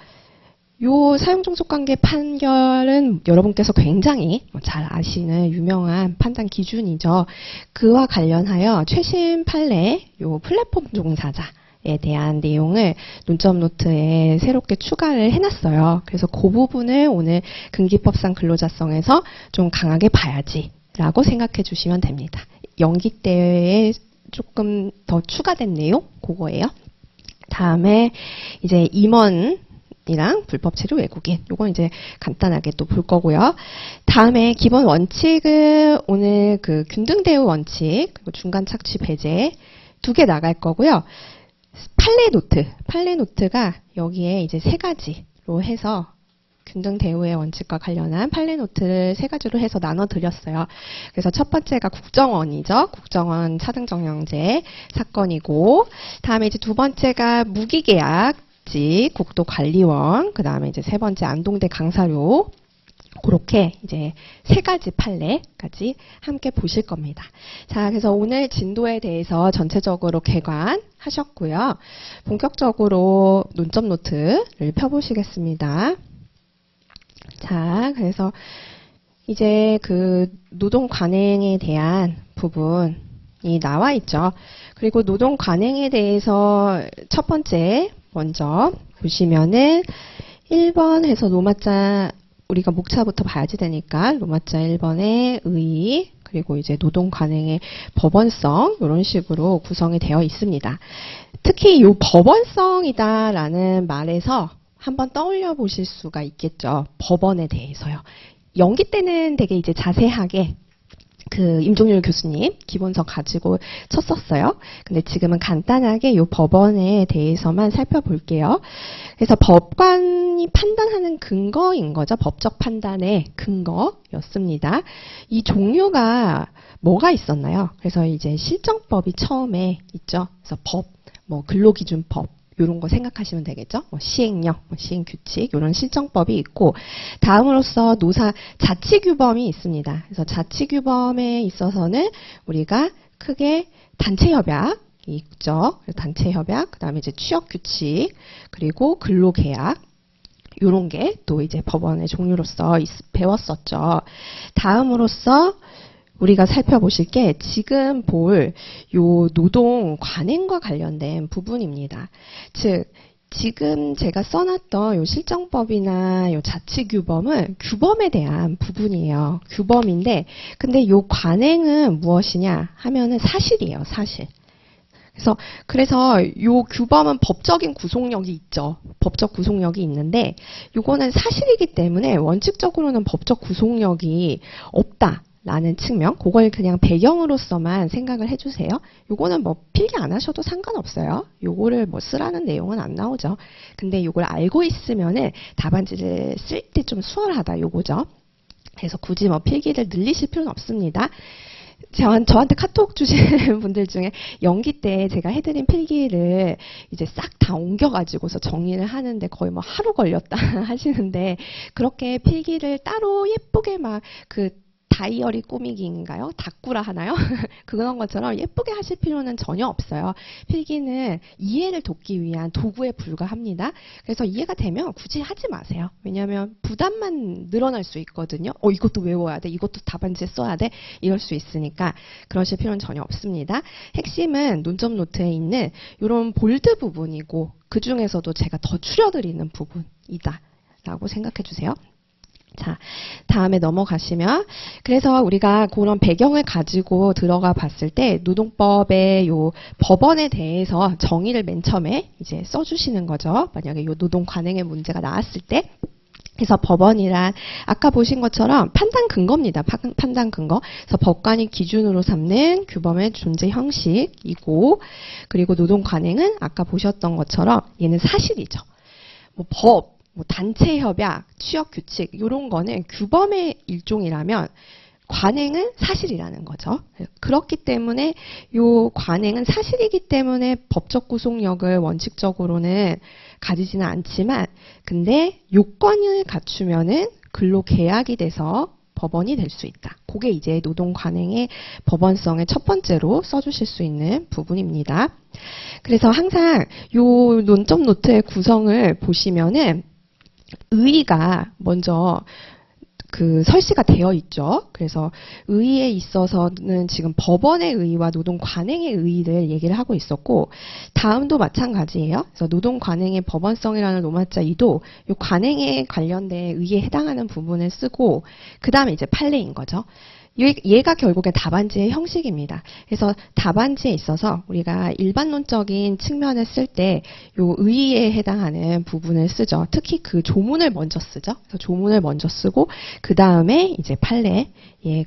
요 사용종속관계 판결은 여러분께서 굉장히 잘 아시는 유명한 판단 기준이죠. 그와 관련하여 최신 판례 요 플랫폼 종사자에 대한 내용을 논점 노트에 새롭게 추가를 해놨어요. 그래서 그 부분을 오늘 근기법상 근로자성에서 좀 강하게 봐야지라고 생각해 주시면 됩니다. 연기 때에 조금 더 추가된 내용 그거예요. 다음에 이제 임원 이랑 불법 체류 외국인 요건 이제 간단하게 또 볼 거고요. 다음에 기본 원칙은 오늘 그 균등 대우 원칙 그리고 중간 착취 배제 2개 나갈 거고요. 판례 노트가 여기에 이제 3가지로 해서 균등 대우의 원칙과 관련한 판례 노트를 3가지로 해서 나눠 드렸어요. 그래서 첫 번째가 국정원이죠. 국정원 차등정량제 사건이고, 다음에 이제 두 번째가 무기계약 국도관리원, 그 다음에 이제 세 번째 안동대 강사료, 그렇게 이제 3가지 판례까지 함께 보실 겁니다. 자, 그래서 오늘 진도에 대해서 전체적으로 개관하셨고요. 본격적으로 논점 노트를 펴보시겠습니다. 자, 그래서 이제 그 노동 관행에 대한 부분이 나와 있죠. 그리고 노동 관행에 대해서 첫 번째 먼저 보시면은 1번 해서 노마자 우리가 목차부터 봐야지 되니까 노마자 1번의 의 그리고 이제 노동 관행의 법원성 이런 식으로 구성이 되어 있습니다. 특히 이 법원성이다라는 말에서 한번 떠올려 보실 수가 있겠죠. 법원에 대해서요. 연기 때는 되게 이제 자세하게 그 임종률 교수님 기본서 가지고 쳤었어요. 근데 지금은 간단하게 이 법원에 대해서만 살펴볼게요. 그래서 법관이 판단하는 근거인 거죠. 법적 판단의 근거였습니다. 이 종류가 뭐가 있었나요? 그래서 이제 실정법이 처음에 있죠. 그래서 법, 뭐 근로기준법 이런 거 생각하시면 되겠죠. 뭐 시행령, 시행규칙 이런 실정법이 있고, 다음으로서 노사 자치규범이 있습니다. 그래서 자치규범에 있어서는 우리가 크게 단체협약이 있죠. 단체협약, 그 다음에 이제 취업규칙, 그리고 근로계약 이런 게 또 이제 법원의 종류로서 배웠었죠. 다음으로서 우리가 살펴보실 게 지금 볼 요 노동 관행과 관련된 부분입니다. 즉 지금 제가 써놨던 요 실정법이나 요 자치규범은 규범에 대한 부분이에요. 규범인데 근데 요 관행은 무엇이냐 하면은 사실이에요. 사실. 그래서 요 규범은 법적인 구속력이 있죠. 법적 구속력이 있는데 요거는 사실이기 때문에 원칙적으로는 법적 구속력이 없다. 라는 측면, 그걸 그냥 배경으로서만 생각을 해주세요. 요거는 뭐 필기 안 하셔도 상관없어요. 요거를 뭐 쓰라는 내용은 안 나오죠. 근데 요걸 알고 있으면은 답안지를 쓸 때 좀 수월하다 요거죠. 그래서 굳이 뭐 필기를 늘리실 필요는 없습니다. 저한테 카톡 주시는 분들 중에 연기 때 제가 해드린 필기를 이제 싹 다 옮겨가지고서 정리를 하는데 거의 뭐 하루 걸렸다 하시는데 그렇게 필기를 따로 예쁘게 막 다이어리 꾸미기인가요? 다꾸라 하나요? 그런 것처럼 예쁘게 하실 필요는 전혀 없어요. 필기는 이해를 돕기 위한 도구에 불과합니다. 그래서 이해가 되면 굳이 하지 마세요. 왜냐하면 부담만 늘어날 수 있거든요. 이것도 외워야 돼. 이것도 답안지에 써야 돼. 이럴 수 있으니까 그러실 필요는 전혀 없습니다. 핵심은 논점 노트에 있는 이런 볼드 부분이고 그 중에서도 제가 더 추려드리는 부분이다 라고 생각해 주세요. 자, 다음에 넘어가시면 그래서 우리가 그런 배경을 가지고 들어가 봤을 때 노동법의 요 법원에 대해서 정의를 맨 처음에 이제 써주시는 거죠. 만약에 요 노동 관행의 문제가 나왔을 때 그래서 법원이란 아까 보신 것처럼 판단 근거입니다. 판단 근거. 그래서 법관이 기준으로 삼는 규범의 존재 형식이고, 그리고 노동 관행은 아까 보셨던 것처럼 얘는 사실이죠. 뭐 법, 뭐 단체 협약, 취업 규칙 이런 거는 규범의 일종이라면 관행은 사실이라는 거죠. 그렇기 때문에 이 관행은 사실이기 때문에 법적 구속력을 원칙적으로는 가지지는 않지만, 근데 요건을 갖추면은 근로계약이 돼서 법원이 될 수 있다. 그게 이제 노동 관행의 법원성의 첫 번째로 써주실 수 있는 부분입니다. 그래서 항상 요 논점 노트의 구성을 보시면은 의의가 먼저 그 설치가 되어 있죠. 그래서 의의에 있어서는 지금 법원의 의의와 노동 관행의 의의를 얘기를 하고 있었고, 다음도 마찬가지예요. 그래서 노동 관행의 법원성이라는 로마자 2도 이 관행에 관련된 의의에 해당하는 부분을 쓰고, 그 다음에 이제 판례인 거죠. 얘가 결국엔 답안지의 형식입니다. 그래서 답안지에 있어서 우리가 일반론적인 측면을 쓸 때 요 의의에 해당하는 부분을 쓰죠. 특히 그 조문을 먼저 쓰죠. 그래서 조문을 먼저 쓰고 그 다음에 이제 판례의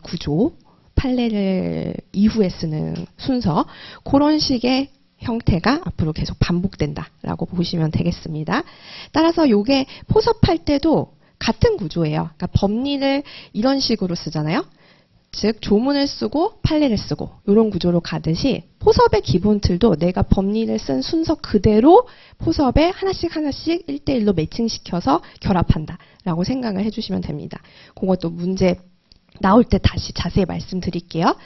구조, 판례를 이후에 쓰는 순서, 그런 식의 형태가 앞으로 계속 반복된다라고 보시면 되겠습니다. 따라서 요게 포섭할 때도 같은 구조예요. 그러니까 법리를 이런 식으로 쓰잖아요. 즉 조문을 쓰고 판례를 쓰고 이런 구조로 가듯이 포섭의 기본 틀도 내가 법리를 쓴 순서 그대로 포섭에 하나씩 1대1로 매칭시켜서 결합한다라고 생각을 해주시면 됩니다. 그것도 문제 나올 때 다시 자세히 말씀드릴게요.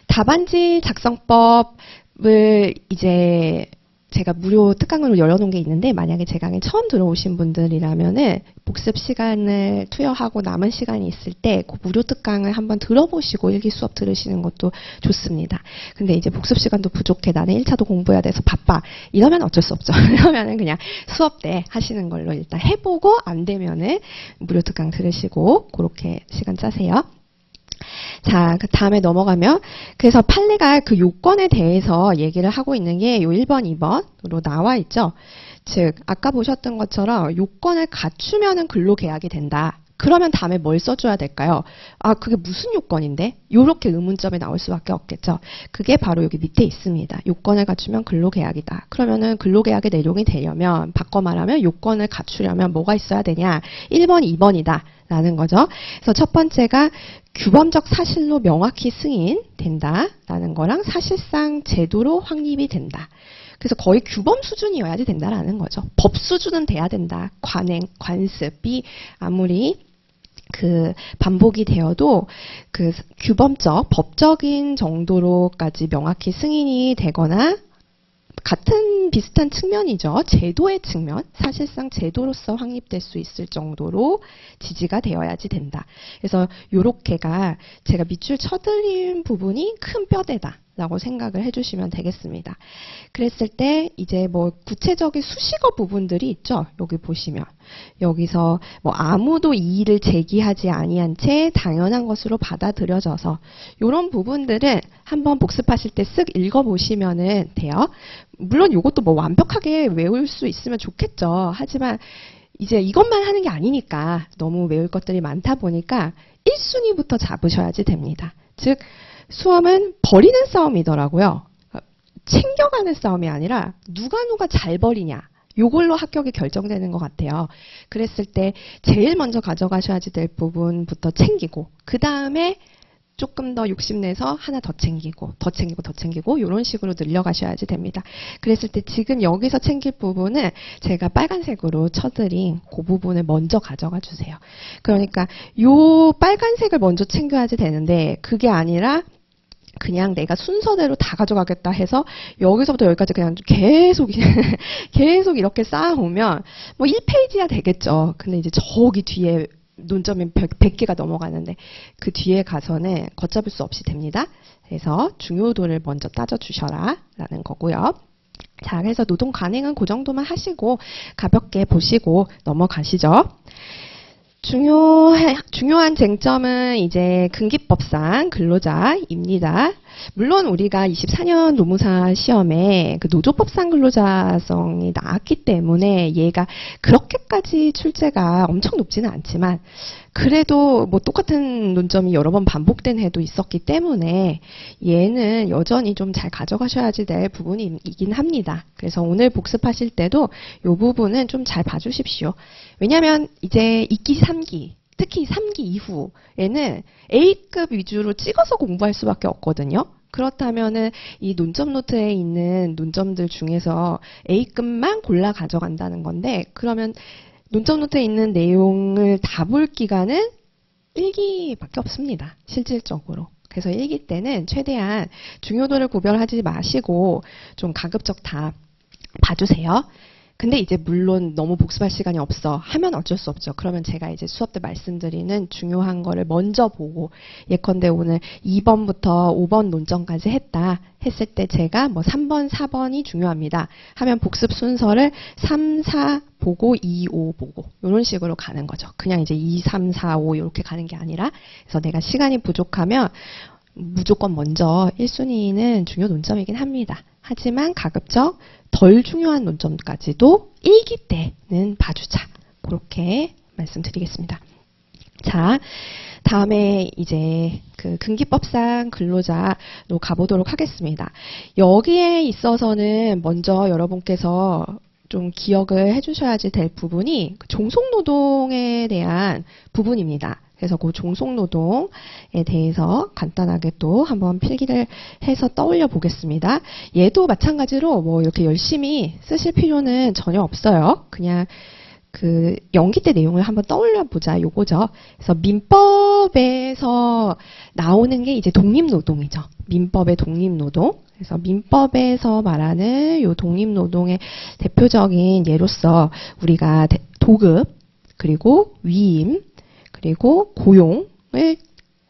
답안지 작성법을 이제 제가 무료 특강으로 열어놓은 게 있는데, 만약에 제 강의 처음 들어오신 분들이라면은 복습 시간을 투여하고 남은 시간이 있을 때 그 무료 특강을 한번 들어보시고 일기 수업 들으시는 것도 좋습니다. 근데 이제 복습 시간도 부족해, 나는 1차도 공부해야 돼서 바빠, 이러면 어쩔 수 없죠. 이러면은 그냥 수업 때 하시는 걸로 일단 해보고, 안 되면은 무료 특강 들으시고 그렇게 시간 짜세요. 자, 그 다음에 넘어가면, 그래서 판례가 그 요건에 대해서 얘기를 하고 있는 게 요 1번, 2번으로 나와 있죠. 즉, 아까 보셨던 것처럼 요건을 갖추면은 근로계약이 된다. 그러면 다음에 뭘 써줘야 될까요? 아, 그게 무슨 요건인데? 요렇게 의문점이 나올 수밖에 없겠죠. 그게 바로 여기 밑에 있습니다. 요건을 갖추면 근로계약이다. 그러면은 근로계약의 내용이 되려면, 바꿔 말하면 요건을 갖추려면 뭐가 있어야 되냐? 1번, 2번이다. 라는 거죠. 그래서 첫 번째가 규범적 사실로 명확히 승인된다. 라는 거랑 사실상 제도로 확립이 된다. 그래서 거의 규범 수준이어야지 된다라는 거죠. 법 수준은 돼야 된다. 관행, 관습이 아무리 그 반복이 되어도 그 규범적, 법적인 정도로까지 명확히 승인이 되거나, 같은 비슷한 측면이죠. 제도의 측면, 사실상 제도로서 확립될 수 있을 정도로 지지가 되어야지 된다. 그래서 요렇게가 제가 밑줄 쳐드린 부분이 큰 뼈대다 라고 생각을 해주시면 되겠습니다. 그랬을 때 이제 뭐 구체적인 수식어 부분들이 있죠. 여기 보시면 여기서 뭐 아무도 이의를 제기하지 아니한 채 당연한 것으로 받아들여져서, 이런 부분들은 한번 복습하실 때 쓱 읽어보시면 돼요. 물론 이것도 뭐 완벽하게 외울 수 있으면 좋겠죠. 하지만 이제 이것만 하는 게 아니니까 너무 외울 것들이 많다 보니까 1순위부터 잡으셔야지 됩니다. 즉 수험은 버리는 싸움이더라고요. 챙겨가는 싸움이 아니라 누가 잘 버리냐, 요걸로 합격이 결정되는 것 같아요. 그랬을 때 제일 먼저 가져가셔야지 될 부분부터 챙기고, 그 다음에 조금 더 욕심내서 하나 더 챙기고 더 챙기고 더 챙기고 이런 식으로 늘려가셔야지 됩니다. 그랬을 때 지금 여기서 챙길 부분은 제가 빨간색으로 쳐드린 그 부분을 먼저 가져가 주세요. 그러니까 요 빨간색을 먼저 챙겨야지 되는데, 그게 아니라 그냥 내가 순서대로 다 가져가겠다 해서 여기서부터 여기까지 그냥 계속 이렇게 쌓아오면 뭐 1페이지야 되겠죠. 근데 이제 저기 뒤에 논점이 100개가 넘어가는데 그 뒤에 가서는 걷잡을 수 없이 됩니다. 그래서 중요도를 먼저 따져주셔라 라는 거고요. 자, 그래서 노동 관행은 그 정도만 하시고 가볍게 보시고 넘어가시죠. 중요한 쟁점은 이제 근기법상 근로자입니다. 물론 우리가 24년 노무사 시험에 그 노조법상 근로자성이 나왔기 때문에 얘가 그렇게까지 출제가 엄청 높지는 않지만 그래도 뭐 똑같은 논점이 여러 번 반복된 해도 있었기 때문에 얘는 여전히 좀 잘 가져가셔야지 될 부분이긴 합니다. 그래서 오늘 복습하실 때도 이 부분은 좀 잘 봐주십시오. 왜냐하면 이제 2기, 3기, 특히 3기 이후에는 A급 위주로 찍어서 공부할 수밖에 없거든요. 그렇다면은 이 논점 노트에 있는 논점들 중에서 A급만 골라 가져간다는 건데 그러면 논점 노트에 있는 내용을 다 볼 기간은 1기밖에 없습니다. 실질적으로. 그래서 1기 때는 최대한 중요도를 구별하지 마시고 좀 가급적 다 봐주세요. 근데 이제 물론 너무 복습할 시간이 없어 하면 어쩔 수 없죠. 그러면 제가 이제 수업 때 말씀드리는 중요한 거를 먼저 보고 예컨대 오늘 2번부터 5번 논점까지 했다 했을 때 제가 뭐 3번, 4번이 중요합니다 하면 복습 순서를 3, 4 보고 2, 5 보고 이런 식으로 가는 거죠. 그냥 이제 2, 3, 4, 5 이렇게 가는 게 아니라 그래서 내가 시간이 부족하면 무조건 먼저 1순위는 중요 논점이긴 합니다. 하지만 가급적 덜 중요한 논점까지도 1기 때는 봐주자. 그렇게 말씀드리겠습니다. 자, 다음에 이제 그 근기법상 근로자로 가보도록 하겠습니다. 여기에 있어서는 먼저 여러분께서 좀 기억을 해주셔야지 될 부분이 종속노동에 대한 부분입니다. 그래서 그 종속노동에 대해서 간단하게 또 한번 필기를 해서 떠올려 보겠습니다. 얘도 마찬가지로 뭐 이렇게 열심히 쓰실 필요는 전혀 없어요. 그냥 그 연기 때 내용을 한번 떠올려 보자 요거죠. 그래서 민법에서 나오는 게 이제 독립노동이죠. 민법의 독립노동. 그래서 민법에서 말하는 요 독립노동의 대표적인 예로서 우리가 도급 그리고 위임 그리고 고용을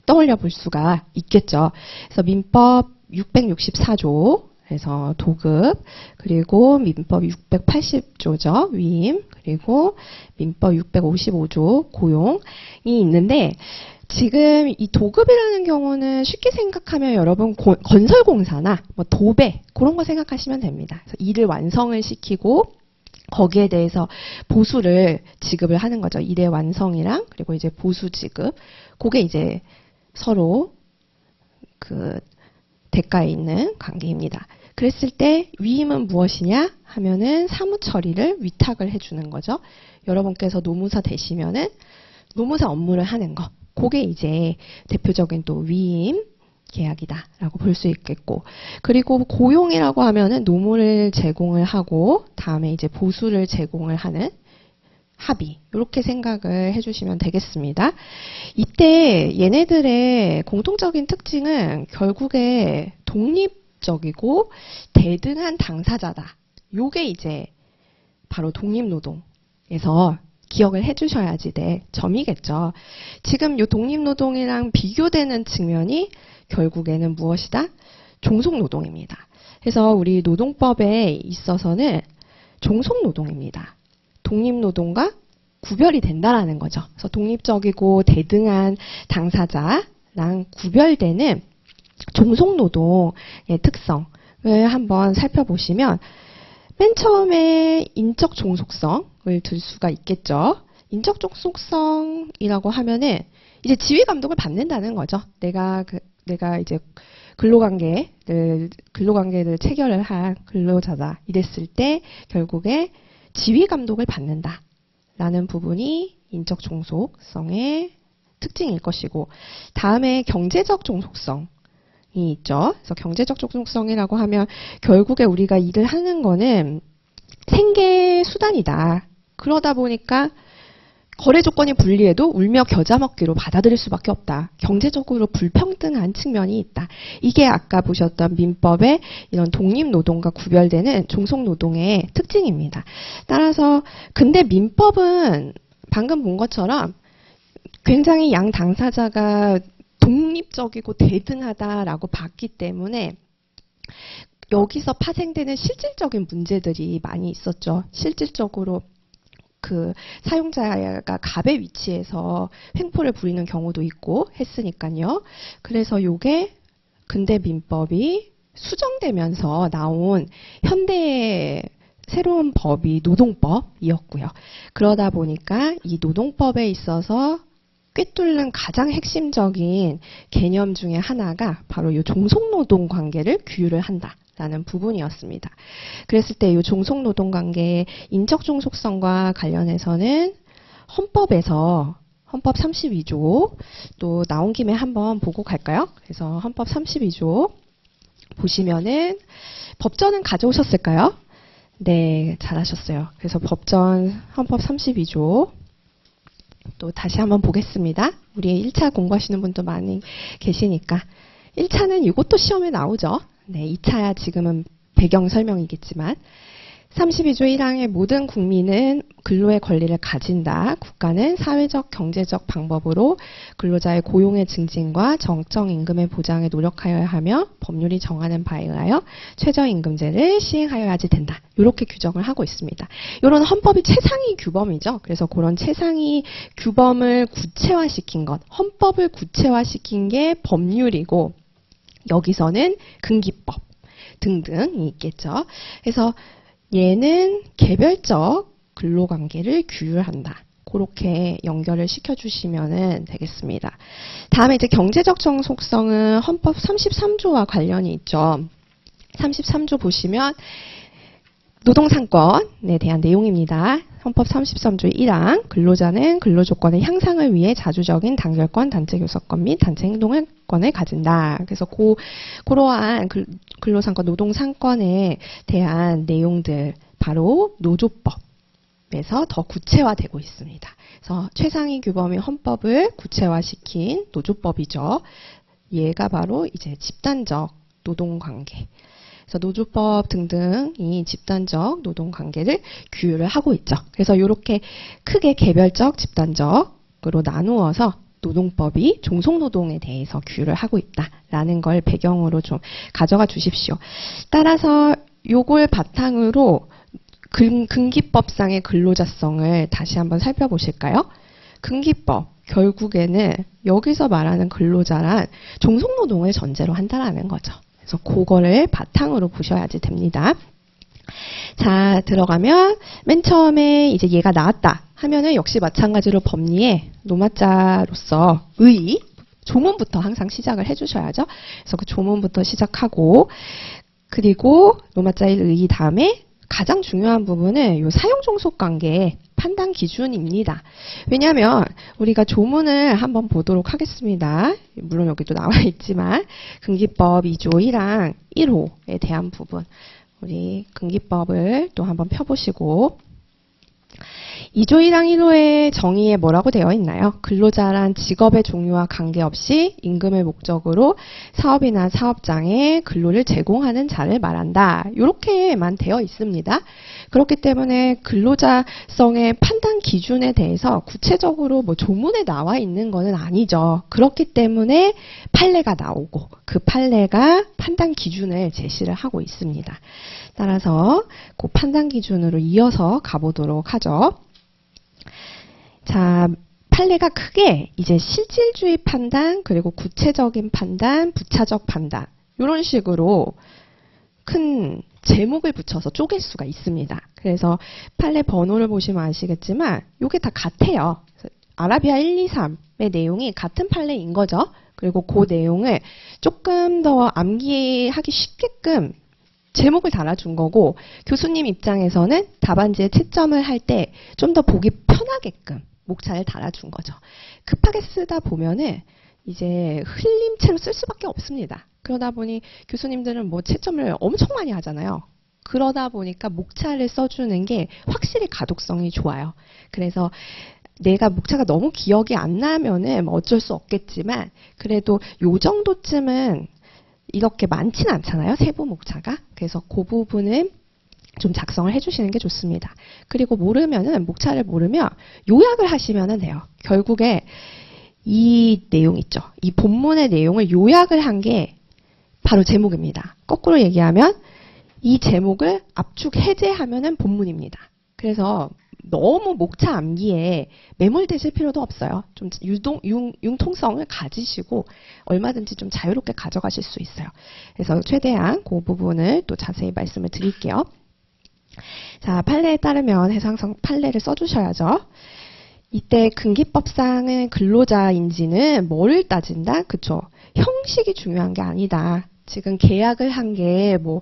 떠올려 볼 수가 있겠죠. 그래서 민법 664조, 그래서 도급, 그리고 민법 680조죠. 위임, 그리고 민법 655조 고용이 있는데 지금 이 도급이라는 경우는 쉽게 생각하면 여러분 건설공사나 뭐 도배 그런 거 생각하시면 됩니다. 그래서 일을 완성을 시키고 거기에 대해서 보수를 지급을 하는 거죠. 일의 완성이랑 그리고 이제 보수 지급. 그게 이제 서로 그 대가에 있는 관계입니다. 그랬을 때 위임은 무엇이냐 하면은 사무 처리를 위탁을 해주는 거죠. 여러분께서 노무사 되시면은 노무사 업무를 하는 거. 그게 이제 대표적인 또 위임 계약이다라고 볼 수 있겠고, 그리고 고용이라고 하면은 노무를 제공을 하고 다음에 이제 보수를 제공을 하는 합의, 이렇게 생각을 해주시면 되겠습니다. 이때 얘네들의 공통적인 특징은 결국에 독립적이고 대등한 당사자다. 요게 이제 바로 독립노동에서 기억을 해주셔야지 될 점이겠죠. 지금 이 독립노동이랑 비교되는 측면이 결국에는 무엇이다? 종속노동입니다. 그래서 우리 노동법에 있어서는 종속노동입니다. 독립노동과 구별이 된다라는 거죠. 그래서 독립적이고 대등한 당사자랑 구별되는 종속노동의 특성을 한번 살펴보시면 맨 처음에 인적 종속성을 들 수가 있겠죠. 인적 종속성이라고 하면은 이제 지휘 감독을 받는다는 거죠. 내가 이제 근로관계를 체결을 한 근로자다. 이랬을 때 결국에 지휘 감독을 받는다라는 부분이 인적 종속성의 특징일 것이고, 다음에 경제적 종속성이 있죠. 그래서 경제적 종속성이라고 하면 결국에 우리가 일을 하는 거는 생계 수단이다. 그러다 보니까 거래 조건이 불리해도 울며 겨자 먹기로 받아들일 수밖에 없다. 경제적으로 불평등한 측면이 있다. 이게 아까 보셨던 민법의 이런 독립노동과 구별되는 종속노동의 특징입니다. 따라서 근데 민법은 방금 본 것처럼 굉장히 양 당사자가 독립적이고 대등하다라고 봤기 때문에 여기서 파생되는 실질적인 문제들이 많이 있었죠. 실질적으로 그 사용자가 갑의 위치에서 횡포를 부리는 경우도 있고 했으니까요. 그래서 요게 근대 민법이 수정되면서 나온 현대의 새로운 법이 노동법이었고요. 그러다 보니까 이 노동법에 있어서 꿰뚫는 가장 핵심적인 개념 중에 하나가 바로 이 종속노동 관계를 규율을 한다라는 부분이었습니다. 그랬을 때 이 종속노동 관계의 인적 종속성과 관련해서는 헌법에서 헌법 32조 또 나온 김에 한번 보고 갈까요? 그래서 헌법 32조 보시면은 법전은 가져오셨을까요? 네, 잘하셨어요. 그래서 법전 헌법 32조 또 다시 한번 보겠습니다. 우리 1차 공부하시는 분도 많이 계시니까 1차는 이것도 시험에 나오죠. 네, 2차야 지금은 배경 설명이겠지만 32조 1항의 모든 국민은 근로의 권리를 가진다. 국가는 사회적, 경제적 방법으로 근로자의 고용의 증진과 정적 임금의 보장에 노력하여야 하며 법률이 정하는 바에 의하여 최저임금제를 시행하여야지 된다. 이렇게 규정을 하고 있습니다. 이런 헌법이 최상위 규범이죠. 그래서 그런 최상위 규범을 구체화시킨 것, 헌법을 구체화시킨 게 법률이고 여기서는 근기법 등등이 있겠죠. 그래서 얘는 개별적 근로관계를 규율한다. 그렇게 연결을 시켜주시면 되겠습니다. 다음에 이제 경제적 정속성은 헌법 33조와 관련이 있죠. 33조 보시면 노동상권에 대한 내용입니다. 헌법 33조 1항 근로자는 근로조건의 향상을 위해 자주적인 단결권, 단체교섭권 및 단체행동권을 가진다. 그래서 그러한 근로상권, 노동상권에 대한 내용들 바로 노조법에서 더 구체화되고 있습니다. 그래서 최상위 규범인 헌법을 구체화시킨 노조법이죠. 얘가 바로 이제 집단적 노동관계. 그래서 노조법 등등이 집단적 노동관계를 규율을 하고 있죠. 그래서 이렇게 크게 개별적, 집단적으로 나누어서 노동법이 종속노동에 대해서 규율을 하고 있다라는 걸 배경으로 좀 가져가 주십시오. 따라서 요걸 바탕으로 근기법상의 근로자성을 다시 한번 살펴보실까요? 근기법, 결국에는 여기서 말하는 근로자란 종속노동을 전제로 한다라는 거죠. 그래서 그거를 바탕으로 보셔야지 됩니다. 자, 들어가면 맨 처음에 이제 얘가 나왔다 하면은 역시 마찬가지로 법리에 노마자로서 의, 조문부터 항상 시작을 해주셔야죠. 그래서 그 조문부터 시작하고 그리고 노마자의 의 다음에 가장 중요한 부분은 이 사용종속관계의 판단 기준입니다. 왜냐하면 우리가 조문을 한번 보도록 하겠습니다. 물론 여기도 나와 있지만 근기법 2조 1항 1호에 대한 부분 우리 근기법을 또 한번 펴보시고 2조 1항 1호의 정의에 뭐라고 되어 있나요? 근로자란 직업의 종류와 관계없이 임금을 목적으로 사업이나 사업장에 근로를 제공하는 자를 말한다. 이렇게만 되어 있습니다. 그렇기 때문에 근로자성의 판단 기준에 대해서 구체적으로 뭐 조문에 나와 있는 것은 아니죠. 그렇기 때문에 판례가 나오고 그 판례가 판단 기준을 제시를 하고 있습니다. 따라서 그 판단 기준으로 이어서 가보도록 하죠. 자, 판례가 크게 이제 실질주의 판단, 그리고 구체적인 판단, 부차적 판단 이런 식으로 큰 제목을 붙여서 쪼갤 수가 있습니다. 그래서 판례 번호를 보시면 아시겠지만 이게 다 같아요. 아라비아 1, 2, 3의 내용이 같은 판례인 거죠. 그리고 그 내용을 조금 더 암기하기 쉽게끔 제목을 달아준 거고 교수님 입장에서는 답안지에 채점을 할 때 좀 더 보기 편하게끔 목차를 달아준 거죠. 급하게 쓰다 보면은 이제 흘림체로 쓸 수밖에 없습니다. 그러다 보니 교수님들은 뭐 채점을 엄청 많이 하잖아요. 그러다 보니까 목차를 써주는 게 확실히 가독성이 좋아요. 그래서 내가 목차가 너무 기억이 안 나면은 뭐 어쩔 수 없겠지만 그래도 요 정도쯤은 이렇게 많지는 않잖아요. 세부 목차가. 그래서 그 부분은 좀 작성을 해주시는 게 좋습니다. 그리고 모르면은 목차를 모르면 요약을 하시면 돼요. 결국에 이 내용 있죠. 이 본문의 내용을 요약을 한 게 바로 제목입니다. 거꾸로 얘기하면 이 제목을 압축 해제하면은 본문입니다. 그래서 너무 목차 암기에 매몰되실 필요도 없어요. 좀 융통성을 가지시고 얼마든지 좀 자유롭게 가져가실 수 있어요. 그래서 최대한 그 부분을 또 자세히 말씀을 드릴게요. 자, 판례에 따르면 해상성 판례를 써주셔야죠. 이때 근기법상은 근로자인지는 뭐를 따진다? 그쵸? 형식이 중요한 게 아니다. 지금 계약을 한 게 뭐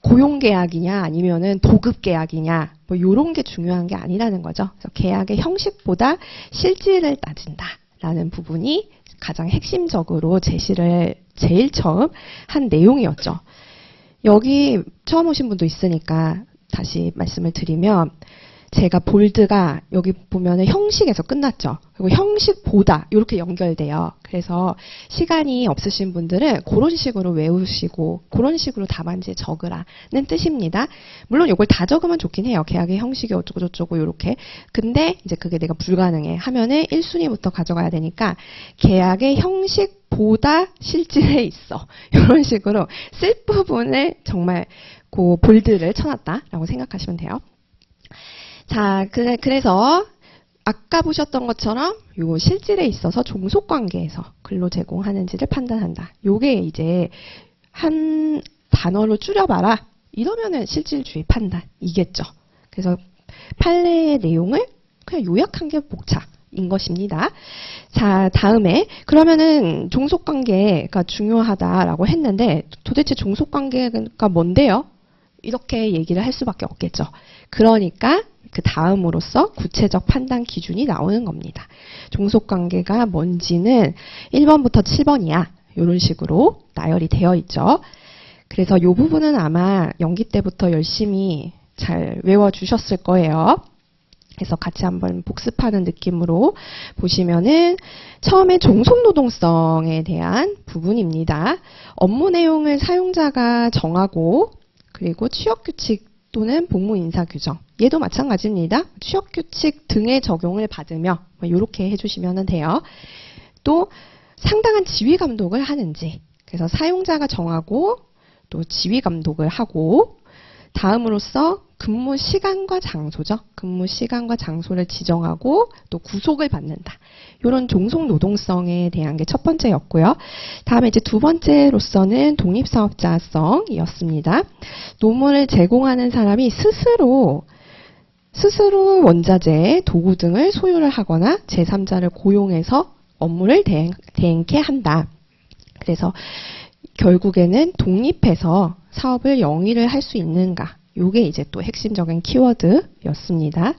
고용계약이냐 아니면은 도급계약이냐 뭐 요런 게 중요한 게 아니라는 거죠. 그래서 계약의 형식보다 실질을 따진다라는 부분이 가장 핵심적으로 제시를 제일 처음 한 내용이었죠. 여기 처음 오신 분도 있으니까 다시 말씀을 드리면 제가 볼드가 여기 보면은 형식에서 끝났죠. 그리고 형식보다 이렇게 연결돼요. 그래서 시간이 없으신 분들은 그런 식으로 외우시고 그런 식으로 답안지에 적으라는 뜻입니다. 물론 이걸 다 적으면 좋긴 해요. 계약의 형식이 어쩌고 저쩌고 이렇게. 근데 이제 그게 내가 불가능해 하면은 1순위부터 가져가야 되니까 계약의 형식보다 실질에 있어. 이런 식으로 쓸 부분을 정말 그 볼드를 쳐놨다라고 생각하시면 돼요. 자, 그래서 아까 보셨던 것처럼 요 실질에 있어서 종속관계에서 근로 제공하는지를 판단한다. 요게 이제 한 단어로 줄여봐라. 이러면은 실질주의 판단이겠죠. 그래서 판례의 내용을 그냥 요약한 게 목차인 것입니다. 자, 다음에 그러면은 종속관계가 중요하다라고 했는데 도대체 종속관계가 뭔데요? 이렇게 얘기를 할 수밖에 없겠죠. 그러니까 그 다음으로써 구체적 판단 기준이 나오는 겁니다. 종속관계가 뭔지는 1번부터 7번이야. 이런 식으로 나열이 되어 있죠. 그래서 이 부분은 아마 연기 때부터 열심히 잘 외워주셨을 거예요. 그래서 같이 한번 복습하는 느낌으로 보시면은 처음에 종속노동성에 대한 부분입니다. 업무 내용을 사용자가 정하고 그리고 취업규칙 또는 복무인사규정 얘도 마찬가지입니다. 취업규칙 등의 적용을 받으며 이렇게 해주시면 돼요. 또 상당한 지휘감독을 하는지 그래서 사용자가 정하고 또 지휘감독을 하고 다음으로써 근무 시간과 장소죠. 근무 시간과 장소를 지정하고 또 구속을 받는다. 이런 종속 노동성에 대한 게 첫 번째였고요. 다음에 이제 두 번째로서는 독립사업자성이었습니다. 노무를 제공하는 사람이 스스로 원자재, 도구 등을 소유를 하거나 제3자를 고용해서 업무를 대행케 한다. 그래서 결국에는 독립해서 사업을 영위를 할 수 있는가? 요게 이제 또 핵심적인 키워드였습니다.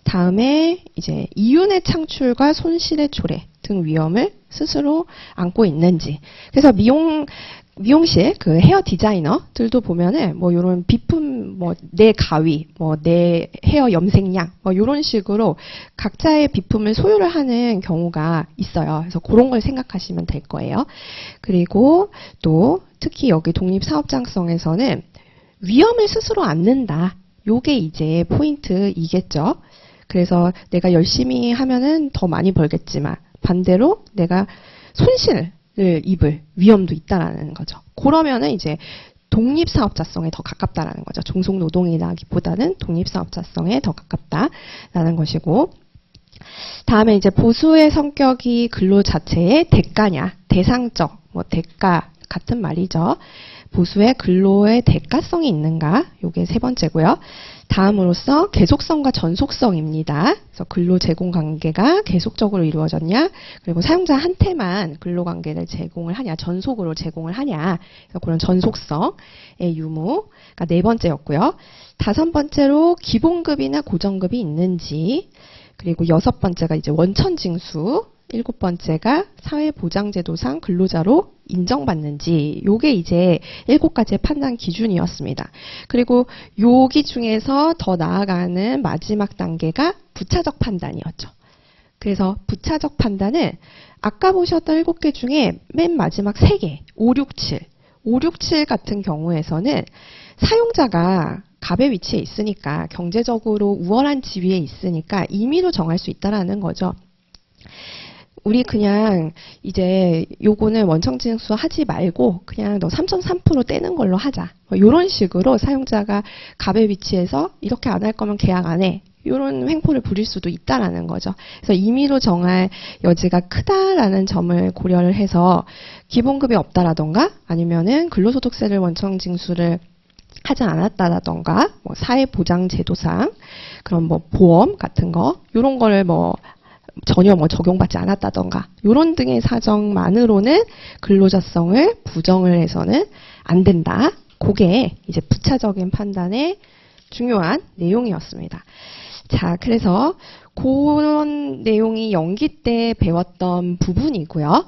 다음에 이제 이윤의 창출과 손실의 초래 등 위험을 스스로 안고 있는지. 그래서 미용실 그 헤어 디자이너들도 보면은 뭐 요런 비품 뭐 내 가위, 뭐 내 헤어 염색약 뭐 요런 식으로 각자의 비품을 소유를 하는 경우가 있어요. 그래서 그런 걸 생각하시면 될 거예요. 그리고 또 특히 여기 독립사업장성에서는 위험을 스스로 안는다. 요게 이제 포인트이겠죠. 그래서 내가 열심히 하면은 더 많이 벌겠지만 반대로 내가 손실을 입을 위험도 있다라는 거죠. 그러면은 이제 독립사업자성에 더 가깝다라는 거죠. 종속노동이라기보다는 독립사업자성에 더 가깝다라는 것이고 다음에 이제 보수의 성격이 근로 자체의 대가냐 대상적 뭐 대가 같은 말이죠. 보수의 근로의 대가성이 있는가? 요게 세 번째고요. 다음으로써 계속성과 전속성입니다. 그래서 근로 제공 관계가 계속적으로 이루어졌냐? 그리고 사용자한테만 근로 관계를 제공을 하냐? 전속으로 제공을 하냐? 그래서 그런 전속성의 유무가 네 번째였고요. 다섯 번째로 기본급이나 고정급이 있는지, 그리고 여섯 번째가 이제 원천징수, 일곱 번째가 사회보장제도상 근로자로 인정받는지, 요게 이제 7가지의 판단 기준이었습니다. 그리고 여기 중에서 더 나아가는 마지막 단계가 부차적 판단이었죠. 그래서 부차적 판단은 아까 보셨던 7개 중에 맨 마지막 3개, 5, 6, 7. 5, 6, 7 같은 경우에서는 사용자가 갑의 위치에 있으니까 경제적으로 우월한 지위에 있으니까 임의로 정할 수 있다라는 거죠. 우리 그냥 이제 요거는 원천징수 하지 말고 그냥 너 3.3% 떼는 걸로 하자. 뭐 이런 식으로 사용자가 갑의 위치에서 이렇게 안 할 거면 계약 안 해. 이런 횡포를 부릴 수도 있다라는 거죠. 그래서 임의로 정할 여지가 크다라는 점을 고려를 해서 기본급이 없다라던가 아니면은 근로소득세를 원청 징수를 하지 않았다라던가 뭐 사회보장제도상 그런 뭐 보험 같은 거 이런 거를 뭐 전혀 뭐 적용받지 않았다던가 이런 등의 사정만으로는 근로자성을 부정을 해서는 안 된다. 그게 이제 부차적인 판단의 중요한 내용이었습니다. 자, 그래서 그런 내용이 연기 때 배웠던 부분이고요.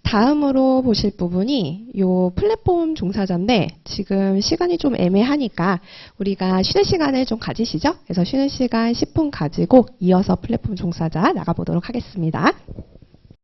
다음으로 보실 부분이 요 플랫폼 종사자인데 지금 시간이 좀 애매하니까 우리가 쉬는 시간을 좀 가지시죠? 그래서 쉬는 시간 10분 가지고 이어서 플랫폼 종사자 나가보도록 하겠습니다.